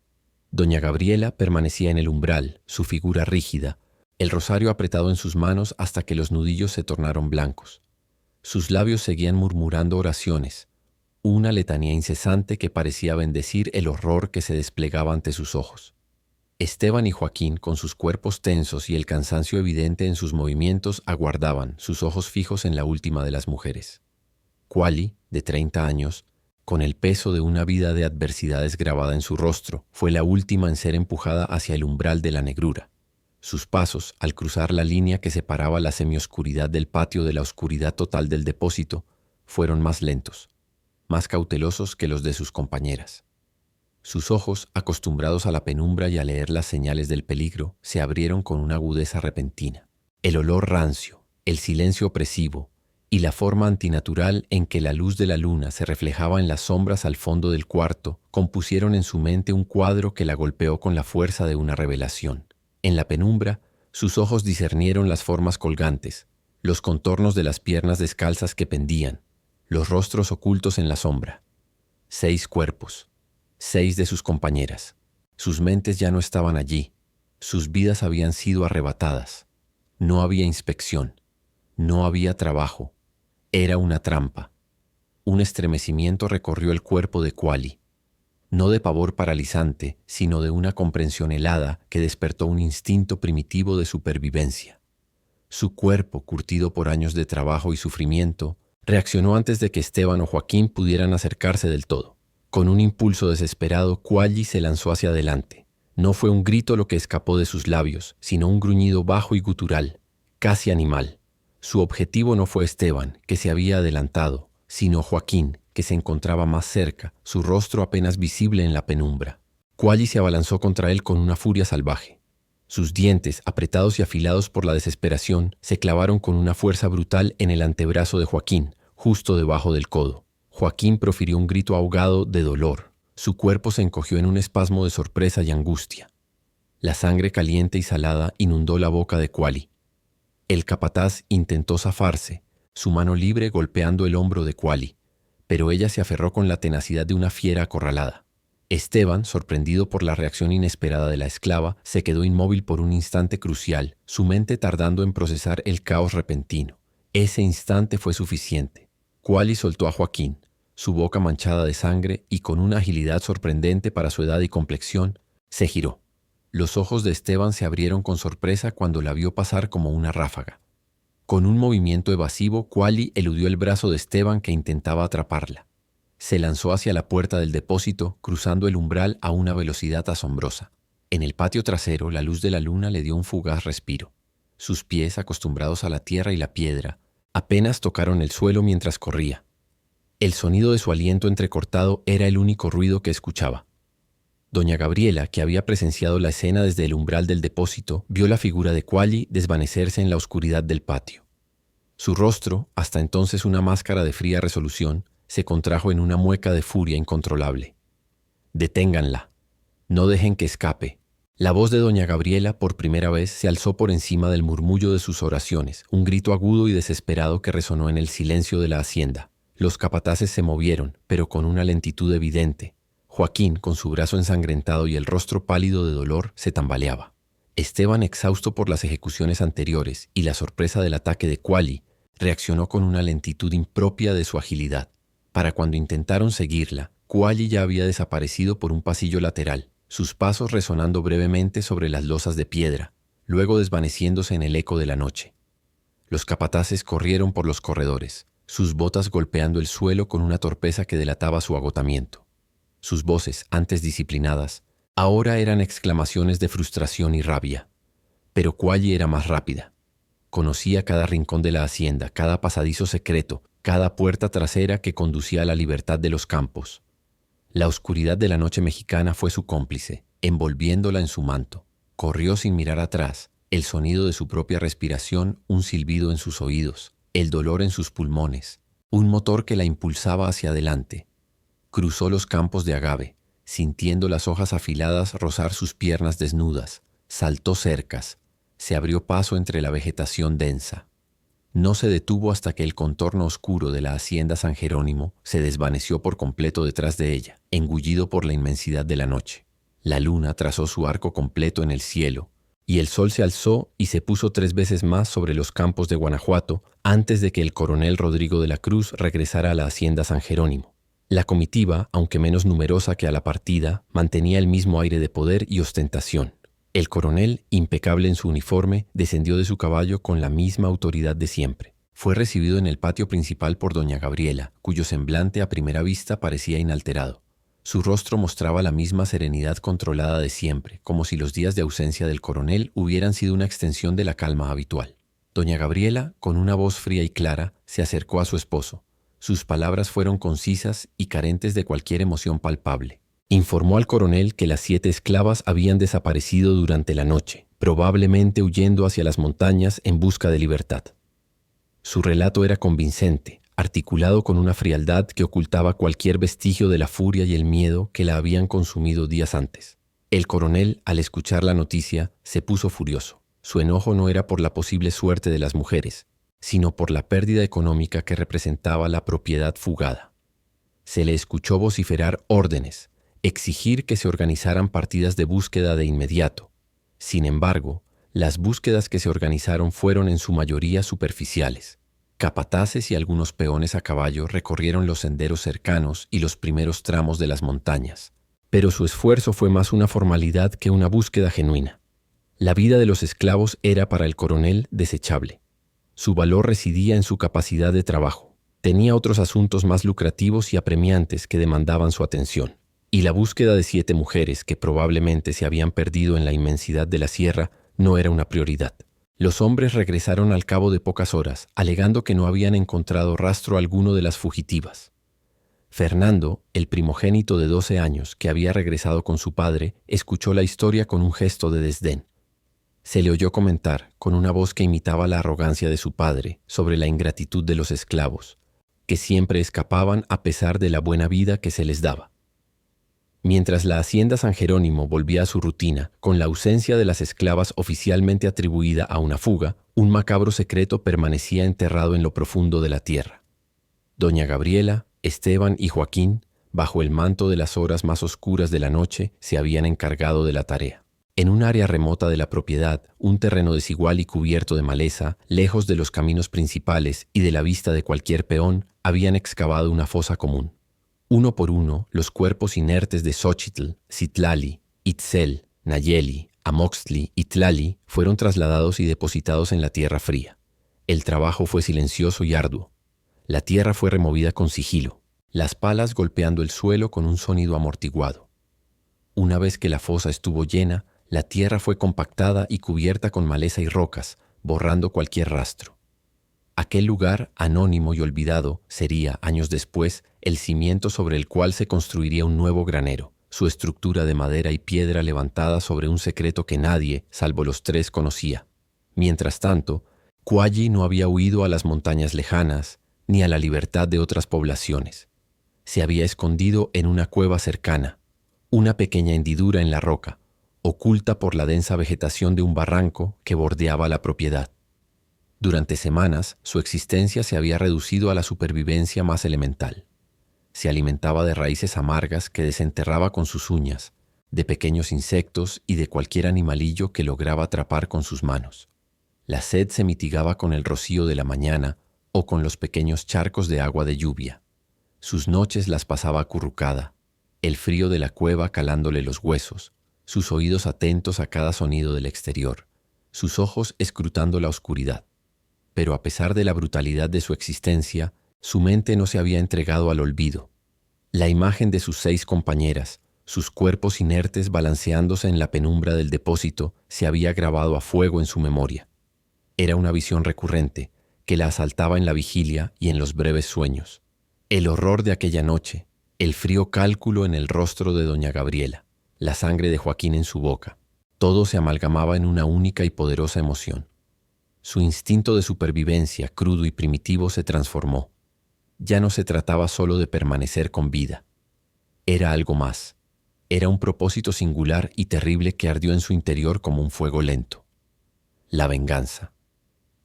Doña Gabriela permanecía en el umbral, su figura rígida, el rosario apretado en sus manos hasta que los nudillos se tornaron blancos. Sus labios seguían murmurando oraciones, una letanía incesante que parecía bendecir el horror que se desplegaba ante sus ojos. Esteban y Joaquín, con sus cuerpos tensos y el cansancio evidente en sus movimientos, aguardaban, sus ojos fijos en la última de las mujeres. Kuali, de 30 años, con el peso de una vida de adversidades grabada en su rostro, fue la última en ser empujada hacia el umbral de la negrura. Sus pasos, al cruzar la línea que separaba la semioscuridad del patio de la oscuridad total del depósito, fueron más lentos, más cautelosos que los de sus compañeras. Sus ojos, acostumbrados a la penumbra y a leer las señales del peligro, se abrieron con una agudeza repentina. El olor rancio, el silencio opresivo y la forma antinatural en que la luz de la luna se reflejaba en las sombras al fondo del cuarto compusieron en su mente un cuadro que la golpeó con la fuerza de una revelación. En la penumbra, sus ojos discernieron las formas colgantes, los contornos de las piernas descalzas que pendían, los rostros ocultos en la sombra. 6 cuerpos. 6 de sus compañeras. Sus mentes ya no estaban allí. Sus vidas habían sido arrebatadas. No había inspección. No había trabajo. Era una trampa. Un estremecimiento recorrió el cuerpo de Kuali. No de pavor paralizante, sino de una comprensión helada que despertó un instinto primitivo de supervivencia. Su cuerpo, curtido por años de trabajo y sufrimiento, reaccionó antes de que Esteban o Joaquín pudieran acercarse del todo. Con un impulso desesperado, Kuali se lanzó hacia adelante. No fue un grito lo que escapó de sus labios, sino un gruñido bajo y gutural, casi animal. Su objetivo no fue Esteban, que se había adelantado, sino Joaquín, que se encontraba más cerca, su rostro apenas visible en la penumbra. Kuali se abalanzó contra él con una furia salvaje. Sus dientes, apretados y afilados por la desesperación, se clavaron con una fuerza brutal en el antebrazo de Joaquín, justo debajo del codo. Joaquín profirió un grito ahogado de dolor. Su cuerpo se encogió en un espasmo de sorpresa y angustia. La sangre caliente y salada inundó la boca de Kuali. El capataz intentó zafarse, su mano libre golpeando el hombro de Kuali, pero ella se aferró con la tenacidad de una fiera acorralada. Esteban, sorprendido por la reacción inesperada de la esclava, se quedó inmóvil por un instante crucial, su mente tardando en procesar el caos repentino. Ese instante fue suficiente. Kuali soltó a Joaquín, su boca manchada de sangre y con una agilidad sorprendente para su edad y complexión, se giró. Los ojos de Esteban se abrieron con sorpresa cuando la vio pasar como una ráfaga. Con un movimiento evasivo, Kuali eludió el brazo de Esteban que intentaba atraparla. Se lanzó hacia la puerta del depósito, cruzando el umbral a una velocidad asombrosa. En el patio trasero, la luz de la luna le dio un fugaz respiro. Sus pies, acostumbrados a la tierra y la piedra, apenas tocaron el suelo mientras corría. El sonido de su aliento entrecortado era el único ruido que escuchaba. Doña Gabriela, que había presenciado la escena desde el umbral del depósito, vio la figura de Kuali desvanecerse en la oscuridad del patio. Su rostro, hasta entonces una máscara de fría resolución, se contrajo en una mueca de furia incontrolable. «Deténganla. No dejen que escape». La voz de doña Gabriela por primera vez se alzó por encima del murmullo de sus oraciones, un grito agudo y desesperado que resonó en el silencio de la hacienda. Los capataces se movieron, pero con una lentitud evidente. Joaquín, con su brazo ensangrentado y el rostro pálido de dolor, se tambaleaba. Esteban, exhausto por las ejecuciones anteriores y la sorpresa del ataque de Kuali, reaccionó con una lentitud impropia de su agilidad. Para cuando intentaron seguirla, Kuali ya había desaparecido por un pasillo lateral, sus pasos resonando brevemente sobre las losas de piedra, luego desvaneciéndose en el eco de la noche. Los capataces corrieron por los corredores, sus botas golpeando el suelo con una torpeza que delataba su agotamiento. Sus voces, antes disciplinadas, ahora eran exclamaciones de frustración y rabia. Pero Kuali era más rápida. Conocía cada rincón de la hacienda, cada pasadizo secreto, cada puerta trasera que conducía a la libertad de los campos. La oscuridad de la noche mexicana fue su cómplice, envolviéndola en su manto. Corrió sin mirar atrás, el sonido de su propia respiración, un silbido en sus oídos, el dolor en sus pulmones, un motor que la impulsaba hacia adelante. Cruzó los campos de agave, sintiendo las hojas afiladas rozar sus piernas desnudas, saltó cercas, se abrió paso entre la vegetación densa. No se detuvo hasta que el contorno oscuro de la hacienda San Jerónimo se desvaneció por completo detrás de ella, engullido por la inmensidad de la noche. La luna trazó su arco completo en el cielo, y el sol se alzó y se puso 3 veces más sobre los campos de Guanajuato antes de que el coronel Rodrigo de la Cruz regresara a la hacienda San Jerónimo. La comitiva, aunque menos numerosa que a la partida, mantenía el mismo aire de poder y ostentación. El coronel, impecable en su uniforme, descendió de su caballo con la misma autoridad de siempre. Fue recibido en el patio principal por doña Gabriela, cuyo semblante a primera vista parecía inalterado. Su rostro mostraba la misma serenidad controlada de siempre, como si los días de ausencia del coronel hubieran sido una extensión de la calma habitual. Doña Gabriela, con una voz fría y clara, se acercó a su esposo. Sus palabras fueron concisas y carentes de cualquier emoción palpable. Informó al coronel que las 7 esclavas habían desaparecido durante la noche, probablemente huyendo hacia las montañas en busca de libertad. Su relato era convincente, articulado con una frialdad que ocultaba cualquier vestigio de la furia y el miedo que la habían consumido días antes. El coronel, al escuchar la noticia, se puso furioso. Su enojo no era por la posible suerte de las mujeres, sino por la pérdida económica que representaba la propiedad fugada. Se le escuchó vociferar órdenes, exigir que se organizaran partidas de búsqueda de inmediato. Sin embargo, las búsquedas que se organizaron fueron en su mayoría superficiales. Capataces y algunos peones a caballo recorrieron los senderos cercanos y los primeros tramos de las montañas, pero su esfuerzo fue más una formalidad que una búsqueda genuina. La vida de los esclavos era para el coronel desechable. Su valor residía en su capacidad de trabajo. Tenía otros asuntos más lucrativos y apremiantes que demandaban su atención. Y la búsqueda de 7 mujeres que probablemente se habían perdido en la inmensidad de la sierra no era una prioridad. Los hombres regresaron al cabo de pocas horas, alegando que no habían encontrado rastro alguno de las fugitivas. Fernando, el primogénito de 12 años que había regresado con su padre, escuchó la historia con un gesto de desdén. Se le oyó comentar, con una voz que imitaba la arrogancia de su padre, sobre la ingratitud de los esclavos, que siempre escapaban a pesar de la buena vida que se les daba. Mientras la hacienda San Jerónimo volvía a su rutina, con la ausencia de las esclavas oficialmente atribuida a una fuga, un macabro secreto permanecía enterrado en lo profundo de la tierra. Doña Gabriela, Esteban y Joaquín, bajo el manto de las horas más oscuras de la noche, se habían encargado de la tarea. En un área remota de la propiedad, un terreno desigual y cubierto de maleza, lejos de los caminos principales y de la vista de cualquier peón, habían excavado una fosa común. Uno por uno, los cuerpos inertes de Xochitl, Citlali, Itzel, Nayeli, Amoxtli y Tlali fueron trasladados y depositados en la tierra fría. El trabajo fue silencioso y arduo. La tierra fue removida con sigilo, las palas golpeando el suelo con un sonido amortiguado. Una vez que la fosa estuvo llena, la tierra fue compactada y cubierta con maleza y rocas, borrando cualquier rastro. Aquel lugar, anónimo y olvidado, sería, años después, el cimiento sobre el cual se construiría un nuevo granero, su estructura de madera y piedra levantada sobre un secreto que nadie, salvo los 3, conocía. Mientras tanto, Kuayi no había huido a las montañas lejanas, ni a la libertad de otras poblaciones. Se había escondido en una cueva cercana, una pequeña hendidura en la roca, oculta por la densa vegetación de un barranco que bordeaba la propiedad. Durante semanas, su existencia se había reducido a la supervivencia más elemental. Se alimentaba de raíces amargas que desenterraba con sus uñas, de pequeños insectos y de cualquier animalillo que lograba atrapar con sus manos. La sed se mitigaba con el rocío de la mañana o con los pequeños charcos de agua de lluvia. Sus noches las pasaba acurrucada, el frío de la cueva calándole los huesos, sus oídos atentos a cada sonido del exterior, sus ojos escrutando la oscuridad. Pero a pesar de la brutalidad de su existencia, su mente no se había entregado al olvido. La imagen de sus 6 compañeras, sus cuerpos inertes balanceándose en la penumbra del depósito, se había grabado a fuego en su memoria. Era una visión recurrente que la asaltaba en la vigilia y en los breves sueños. El horror de aquella noche, el frío cálculo en el rostro de doña Gabriela, la sangre de Joaquín en su boca, todo se amalgamaba en una única y poderosa emoción. Su instinto de supervivencia, crudo y primitivo, se transformó. Ya no se trataba solo de permanecer con vida. Era algo más. Era un propósito singular y terrible que ardió en su interior como un fuego lento. La venganza.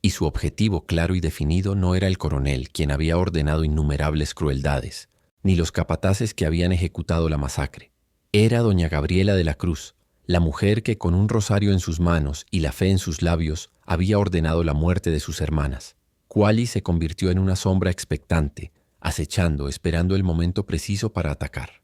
Y su objetivo claro y definido no era el coronel, quien había ordenado innumerables crueldades, ni los capataces que habían ejecutado la masacre. Era doña Gabriela de la Cruz, la mujer que con un rosario en sus manos y la fe en sus labios había ordenado la muerte de sus hermanas. Kuayi se convirtió en una sombra expectante, acechando, esperando el momento preciso para atacar.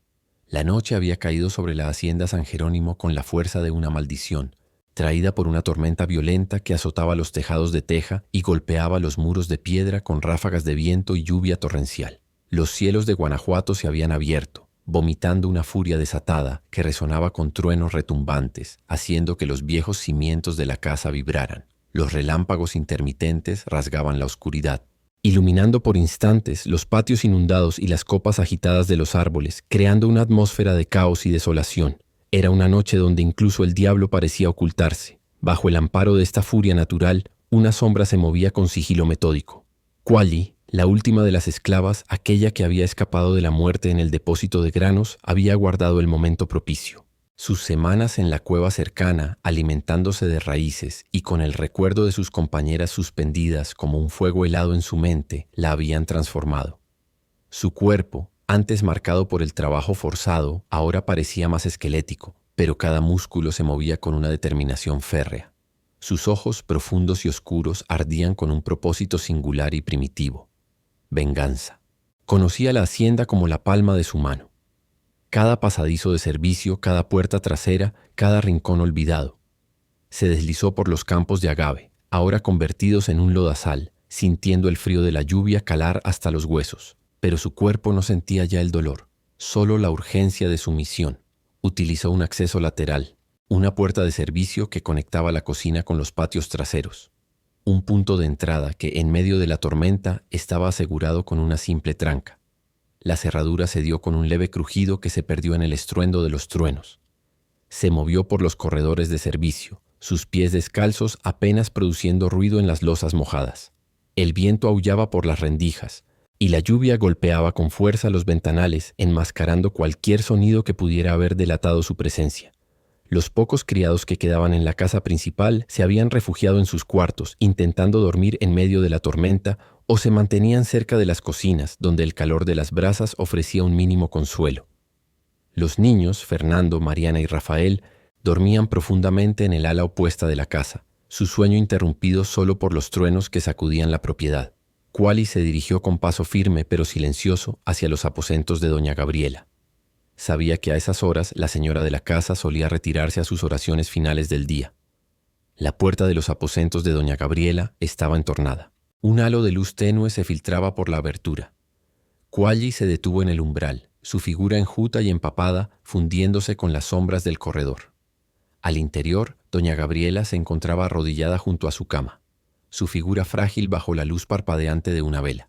La noche había caído sobre la hacienda San Jerónimo con la fuerza de una maldición, traída por una tormenta violenta que azotaba los tejados de teja y golpeaba los muros de piedra con ráfagas de viento y lluvia torrencial. Los cielos de Guanajuato se habían abierto, vomitando una furia desatada que resonaba con truenos retumbantes, haciendo que los viejos cimientos de la casa vibraran. Los relámpagos intermitentes rasgaban la oscuridad, iluminando por instantes los patios inundados y las copas agitadas de los árboles, creando una atmósfera de caos y desolación. Era una noche donde incluso el diablo parecía ocultarse. Bajo el amparo de esta furia natural, una sombra se movía con sigilo metódico. Quali, la última de las esclavas, aquella que había escapado de la muerte en el depósito de granos, había guardado el momento propicio. Sus semanas en la cueva cercana, alimentándose de raíces y con el recuerdo de sus compañeras suspendidas como un fuego helado en su mente, la habían transformado. Su cuerpo, antes marcado por el trabajo forzado, ahora parecía más esquelético, pero cada músculo se movía con una determinación férrea. Sus ojos, profundos y oscuros, ardían con un propósito singular y primitivo: venganza. Conocía la hacienda como la palma de su mano. Cada pasadizo de servicio, cada puerta trasera, cada rincón olvidado. Se deslizó por los campos de agave, ahora convertidos en un lodazal, sintiendo el frío de la lluvia calar hasta los huesos. Pero su cuerpo no sentía ya el dolor, solo la urgencia de su misión. Utilizó un acceso lateral, una puerta de servicio que conectaba la cocina con los patios traseros. Un punto de entrada que, en medio de la tormenta, estaba asegurado con una simple tranca. La cerradura se dio con un leve crujido que se perdió en el estruendo de los truenos. Se movió por los corredores de servicio, sus pies descalzos apenas produciendo ruido en las losas mojadas. El viento aullaba por las rendijas, y la lluvia golpeaba con fuerza los ventanales, enmascarando cualquier sonido que pudiera haber delatado su presencia. Los pocos criados que quedaban en la casa principal se habían refugiado en sus cuartos, intentando dormir en medio de la tormenta, o se mantenían cerca de las cocinas, donde el calor de las brasas ofrecía un mínimo consuelo. Los niños, Fernando, Mariana y Rafael, dormían profundamente en el ala opuesta de la casa, su sueño interrumpido solo por los truenos que sacudían la propiedad. Quali se dirigió con paso firme pero silencioso hacia los aposentos de doña Gabriela. Sabía que a esas horas la señora de la casa solía retirarse a sus oraciones finales del día. La puerta de los aposentos de doña Gabriela estaba entornada. Un halo de luz tenue se filtraba por la abertura. Quali se detuvo en el umbral, su figura enjuta y empapada fundiéndose con las sombras del corredor. Al interior, doña Gabriela se encontraba arrodillada junto a su cama, su figura frágil bajo la luz parpadeante de una vela.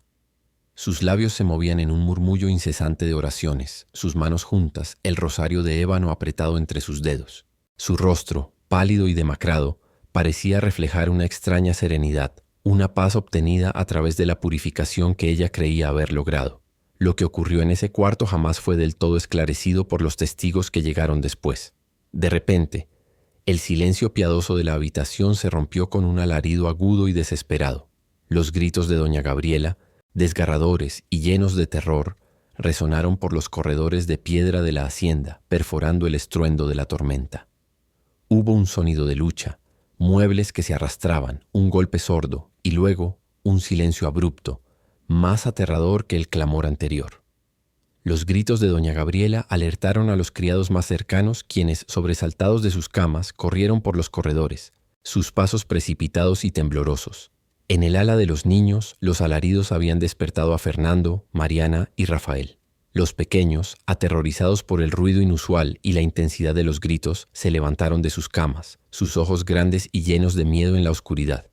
Sus labios se movían en un murmullo incesante de oraciones, sus manos juntas, el rosario de ébano apretado entre sus dedos. Su rostro, pálido y demacrado, parecía reflejar una extraña serenidad, una paz obtenida a través de la purificación que ella creía haber logrado. Lo que ocurrió en ese cuarto jamás fue del todo esclarecido por los testigos que llegaron después. De repente, el silencio piadoso de la habitación se rompió con un alarido agudo y desesperado. Los gritos de doña Gabriela, desgarradores y llenos de terror, resonaron por los corredores de piedra de la hacienda, perforando el estruendo de la tormenta. Hubo un sonido de lucha, muebles que se arrastraban, un golpe sordo y luego un silencio abrupto, más aterrador que el clamor anterior. Los gritos de doña Gabriela alertaron a los criados más cercanos, quienes, sobresaltados de sus camas, corrieron por los corredores, sus pasos precipitados y temblorosos. En el ala de los niños, los alaridos habían despertado a Fernando, Mariana y Rafael. Los pequeños, aterrorizados por el ruido inusual y la intensidad de los gritos, se levantaron de sus camas, sus ojos grandes y llenos de miedo en la oscuridad.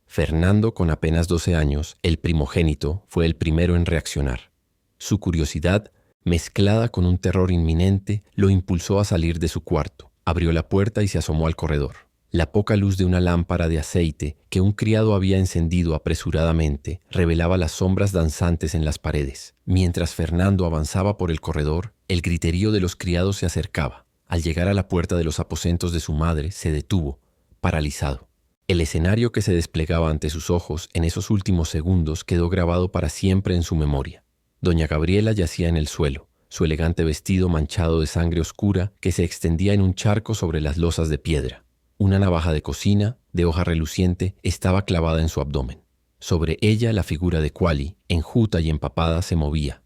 Fernando, con apenas 12 años, el primogénito, fue el primero en reaccionar. Su curiosidad, mezclada con un terror inminente, lo impulsó a salir de su cuarto. Abrió la puerta y se asomó al corredor. La poca luz de una lámpara de aceite que un criado había encendido apresuradamente revelaba las sombras danzantes en las paredes. Mientras Fernando avanzaba por el corredor, el griterío de los criados se acercaba. Al llegar a la puerta de los aposentos de su madre, se detuvo, paralizado. El escenario que se desplegaba ante sus ojos en esos últimos segundos quedó grabado para siempre en su memoria. Doña Gabriela yacía en el suelo, su elegante vestido manchado de sangre oscura que se extendía en un charco sobre las losas de piedra. Una navaja de cocina, de hoja reluciente, estaba clavada en su abdomen. Sobre ella la figura de Quali, enjuta y empapada, se movía.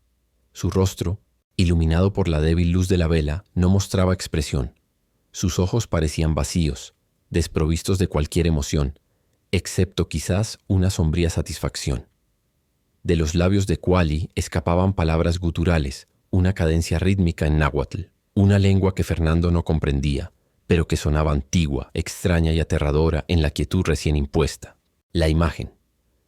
Su rostro, iluminado por la débil luz de la vela, no mostraba expresión. Sus ojos parecían vacíos, desprovistos de cualquier emoción, excepto quizás una sombría satisfacción. De los labios de Kuali escapaban palabras guturales, una cadencia rítmica en náhuatl, una lengua que Fernando no comprendía, pero que sonaba antigua, extraña y aterradora en la quietud recién impuesta. La imagen,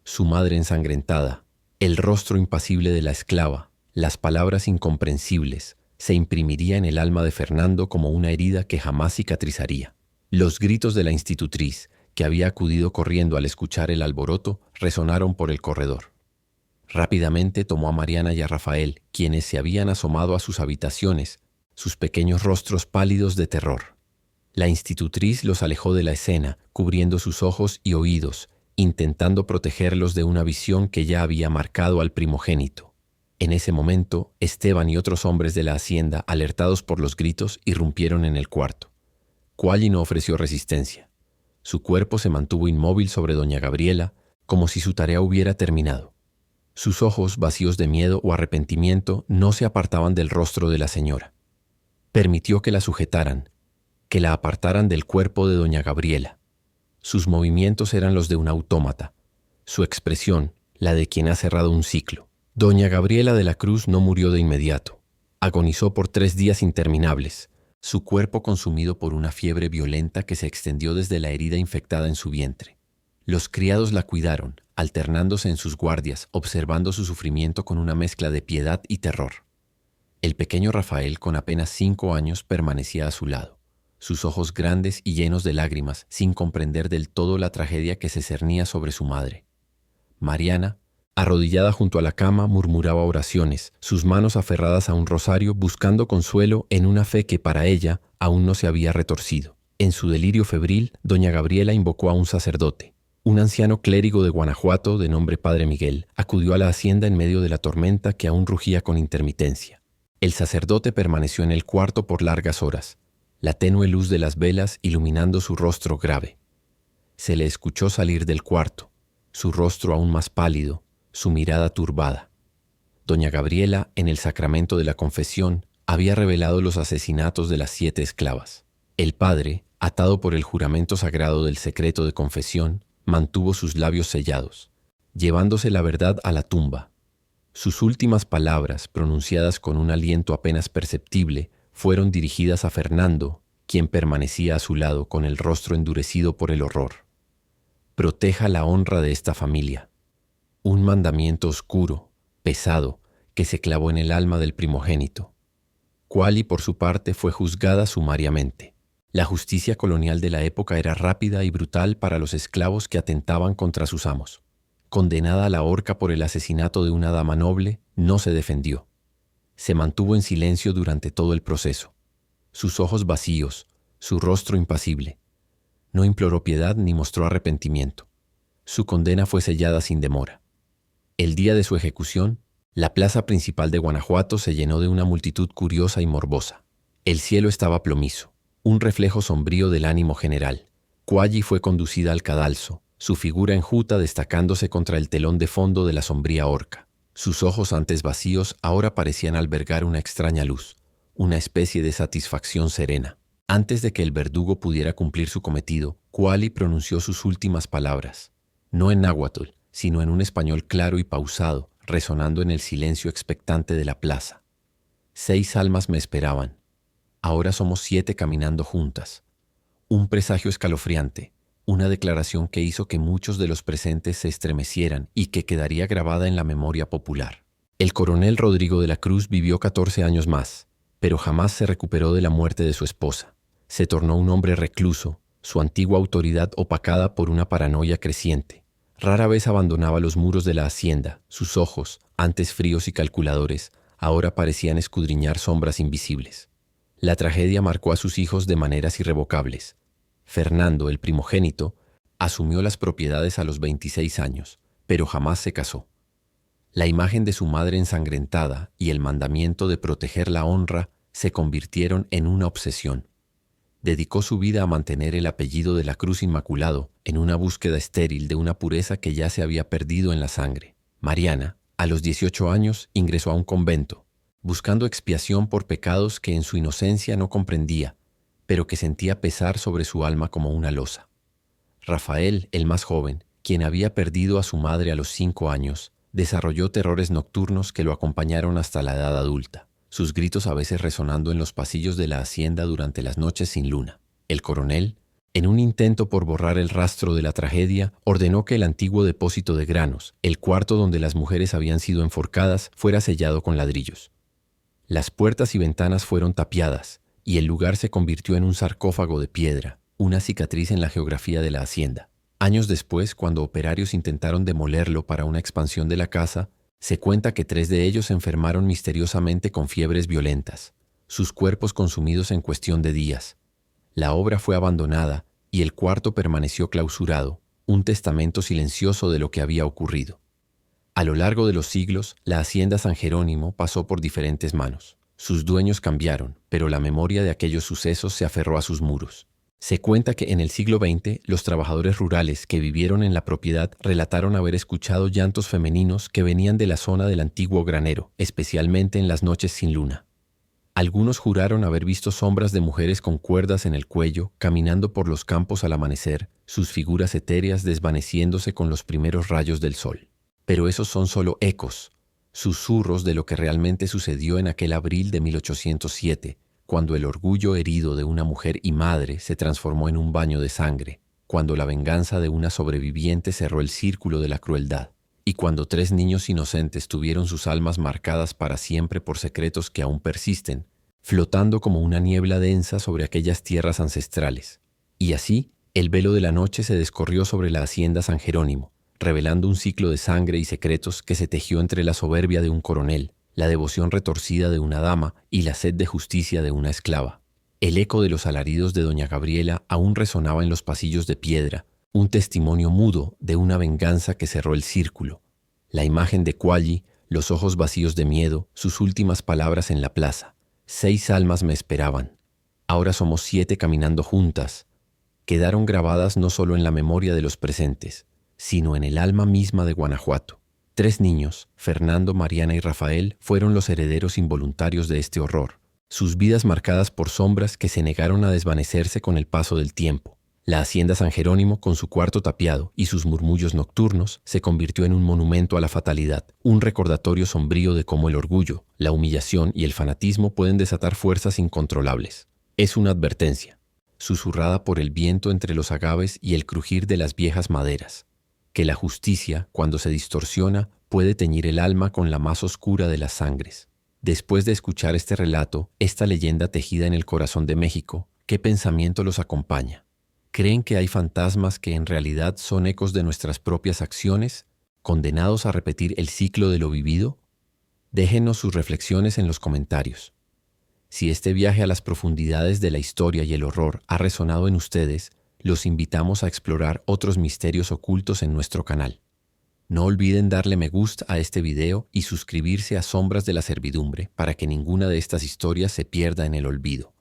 su madre ensangrentada, el rostro impasible de la esclava, las palabras incomprensibles, se imprimiría en el alma de Fernando como una herida que jamás cicatrizaría. Los gritos de la institutriz, que había acudido corriendo al escuchar el alboroto, resonaron por el corredor. Rápidamente tomó a Mariana y a Rafael, quienes se habían asomado a sus habitaciones, sus pequeños rostros pálidos de terror. La institutriz los alejó de la escena, cubriendo sus ojos y oídos, intentando protegerlos de una visión que ya había marcado al primogénito. En ese momento, Esteban y otros hombres de la hacienda, alertados por los gritos, irrumpieron en el cuarto. Kuali no ofreció resistencia. Su cuerpo se mantuvo inmóvil sobre doña Gabriela, como si su tarea hubiera terminado. Sus ojos, vacíos de miedo o arrepentimiento, no se apartaban del rostro de la señora. Permitió que la sujetaran, que la apartaran del cuerpo de doña Gabriela. Sus movimientos eran los de un autómata, su expresión, la de quien ha cerrado un ciclo. Doña Gabriela de la Cruz no murió de inmediato. Agonizó por 3 días interminables, su cuerpo consumido por una fiebre violenta que se extendió desde la herida infectada en su vientre. Los criados la cuidaron, alternándose en sus guardias, observando su sufrimiento con una mezcla de piedad y terror. El pequeño Rafael, con apenas 5 años, permanecía a su lado, sus ojos grandes y llenos de lágrimas, sin comprender del todo la tragedia que se cernía sobre su madre. Mariana, arrodillada junto a la cama, murmuraba oraciones, sus manos aferradas a un rosario, buscando consuelo en una fe que para ella aún no se había retorcido. En su delirio febril, doña Gabriela invocó a un sacerdote. Un anciano clérigo de Guanajuato, de nombre Padre Miguel, acudió a la hacienda en medio de la tormenta que aún rugía con intermitencia. El sacerdote permaneció en el cuarto por largas horas, la tenue luz de las velas iluminando su rostro grave. Se le escuchó salir del cuarto, su rostro aún más pálido, su mirada turbada. Doña Gabriela, en el sacramento de la confesión, había revelado los asesinatos de las 7 esclavas. El padre, atado por el juramento sagrado del secreto de confesión, mantuvo sus labios sellados, llevándose la verdad a la tumba. Sus últimas palabras, pronunciadas con un aliento apenas perceptible, fueron dirigidas a Fernando, quien permanecía a su lado con el rostro endurecido por el horror. Proteja la honra de esta familia. Un mandamiento oscuro, pesado, que se clavó en el alma del primogénito. Kuali, por su parte, fue juzgada sumariamente. La justicia colonial de la época era rápida y brutal para los esclavos que atentaban contra sus amos. Condenada a la horca por el asesinato de una dama noble, no se defendió. Se mantuvo en silencio durante todo el proceso. Sus ojos vacíos, su rostro impasible. No imploró piedad ni mostró arrepentimiento. Su condena fue sellada sin demora. El día de su ejecución, la plaza principal de Guanajuato se llenó de una multitud curiosa y morbosa. El cielo estaba plomizo, un reflejo sombrío del ánimo general. Kuali fue conducida al cadalso, su figura enjuta destacándose contra el telón de fondo de la sombría horca. Sus ojos antes vacíos ahora parecían albergar una extraña luz, una especie de satisfacción serena. Antes de que el verdugo pudiera cumplir su cometido, Kuali pronunció sus últimas palabras, no en náhuatl, sino en un español claro y pausado, resonando en el silencio expectante de la plaza. 6 almas me esperaban. Ahora somos 7 caminando juntas. Un presagio escalofriante, una declaración que hizo que muchos de los presentes se estremecieran y que quedaría grabada en la memoria popular. El coronel Rodrigo de la Cruz vivió 14 años más, pero jamás se recuperó de la muerte de su esposa. Se tornó un hombre recluso, su antigua autoridad opacada por una paranoia creciente. Rara vez abandonaba los muros de la hacienda, sus ojos, antes fríos y calculadores, ahora parecían escudriñar sombras invisibles. La tragedia marcó a sus hijos de maneras irrevocables. Fernando, el primogénito, asumió las propiedades a los 26 años, pero jamás se casó. La imagen de su madre ensangrentada y el mandamiento de proteger la honra se convirtieron en una obsesión. Dedicó su vida a mantener el apellido de la Cruz Inmaculado en una búsqueda estéril de una pureza que ya se había perdido en la sangre. Mariana, a los 18 años, ingresó a un convento, buscando expiación por pecados que en su inocencia no comprendía, pero que sentía pesar sobre su alma como una losa. Rafael, el más joven, quien había perdido a su madre a los 5 años, desarrolló terrores nocturnos que lo acompañaron hasta la edad adulta, sus gritos a veces resonando en los pasillos de la hacienda durante las noches sin luna. El coronel, en un intento por borrar el rastro de la tragedia, ordenó que el antiguo depósito de granos, el cuarto donde las mujeres habían sido enforcadas, fuera sellado con ladrillos. Las puertas y ventanas fueron tapiadas, y el lugar se convirtió en un sarcófago de piedra, una cicatriz en la geografía de la hacienda. Años después, cuando operarios intentaron demolerlo para una expansión de la casa, se cuenta que 3 de ellos se enfermaron misteriosamente con fiebres violentas, sus cuerpos consumidos en cuestión de días. La obra fue abandonada y el cuarto permaneció clausurado, un testamento silencioso de lo que había ocurrido. A lo largo de los siglos, la hacienda San Jerónimo pasó por diferentes manos. Sus dueños cambiaron, pero la memoria de aquellos sucesos se aferró a sus muros. Se cuenta que en el siglo XX, los trabajadores rurales que vivieron en la propiedad relataron haber escuchado llantos femeninos que venían de la zona del antiguo granero, especialmente en las noches sin luna. Algunos juraron haber visto sombras de mujeres con cuerdas en el cuello, caminando por los campos al amanecer, sus figuras etéreas desvaneciéndose con los primeros rayos del sol. Pero esos son solo ecos, susurros de lo que realmente sucedió en aquel abril de 1807, cuando el orgullo herido de una mujer y madre se transformó en un baño de sangre, cuando la venganza de una sobreviviente cerró el círculo de la crueldad, y cuando 3 niños inocentes tuvieron sus almas marcadas para siempre por secretos que aún persisten, flotando como una niebla densa sobre aquellas tierras ancestrales. Y así, el velo de la noche se descorrió sobre la hacienda San Jerónimo, revelando un ciclo de sangre y secretos que se tejió entre la soberbia de un coronel, la devoción retorcida de una dama y la sed de justicia de una esclava. El eco de los alaridos de doña Gabriela aún resonaba en los pasillos de piedra, un testimonio mudo de una venganza que cerró el círculo. La imagen de Quagli, los ojos vacíos de miedo, sus últimas palabras en la plaza. 6 almas me esperaban. Ahora somos 7 caminando juntas. Quedaron grabadas no solo en la memoria de los presentes, sino en el alma misma de Guanajuato. 3 niños, Fernando, Mariana y Rafael, fueron los herederos involuntarios de este horror, sus vidas marcadas por sombras que se negaron a desvanecerse con el paso del tiempo. La hacienda San Jerónimo, con su cuarto tapiado y sus murmullos nocturnos, se convirtió en un monumento a la fatalidad, un recordatorio sombrío de cómo el orgullo, la humillación y el fanatismo pueden desatar fuerzas incontrolables. Es una advertencia, susurrada por el viento entre los agaves y el crujir de las viejas maderas, que la justicia, cuando se distorsiona, puede teñir el alma con la más oscura de las sangres. Después de escuchar este relato, esta leyenda tejida en el corazón de México, ¿qué pensamiento los acompaña? ¿Creen que hay fantasmas que en realidad son ecos de nuestras propias acciones, condenados a repetir el ciclo de lo vivido? Déjenos sus reflexiones en los comentarios. Si este viaje a las profundidades de la historia y el horror ha resonado en ustedes, los invitamos a explorar otros misterios ocultos en nuestro canal. No olviden darle me gusta a este video y suscribirse a Sombras de la Servidumbre para que ninguna de estas historias se pierda en el olvido.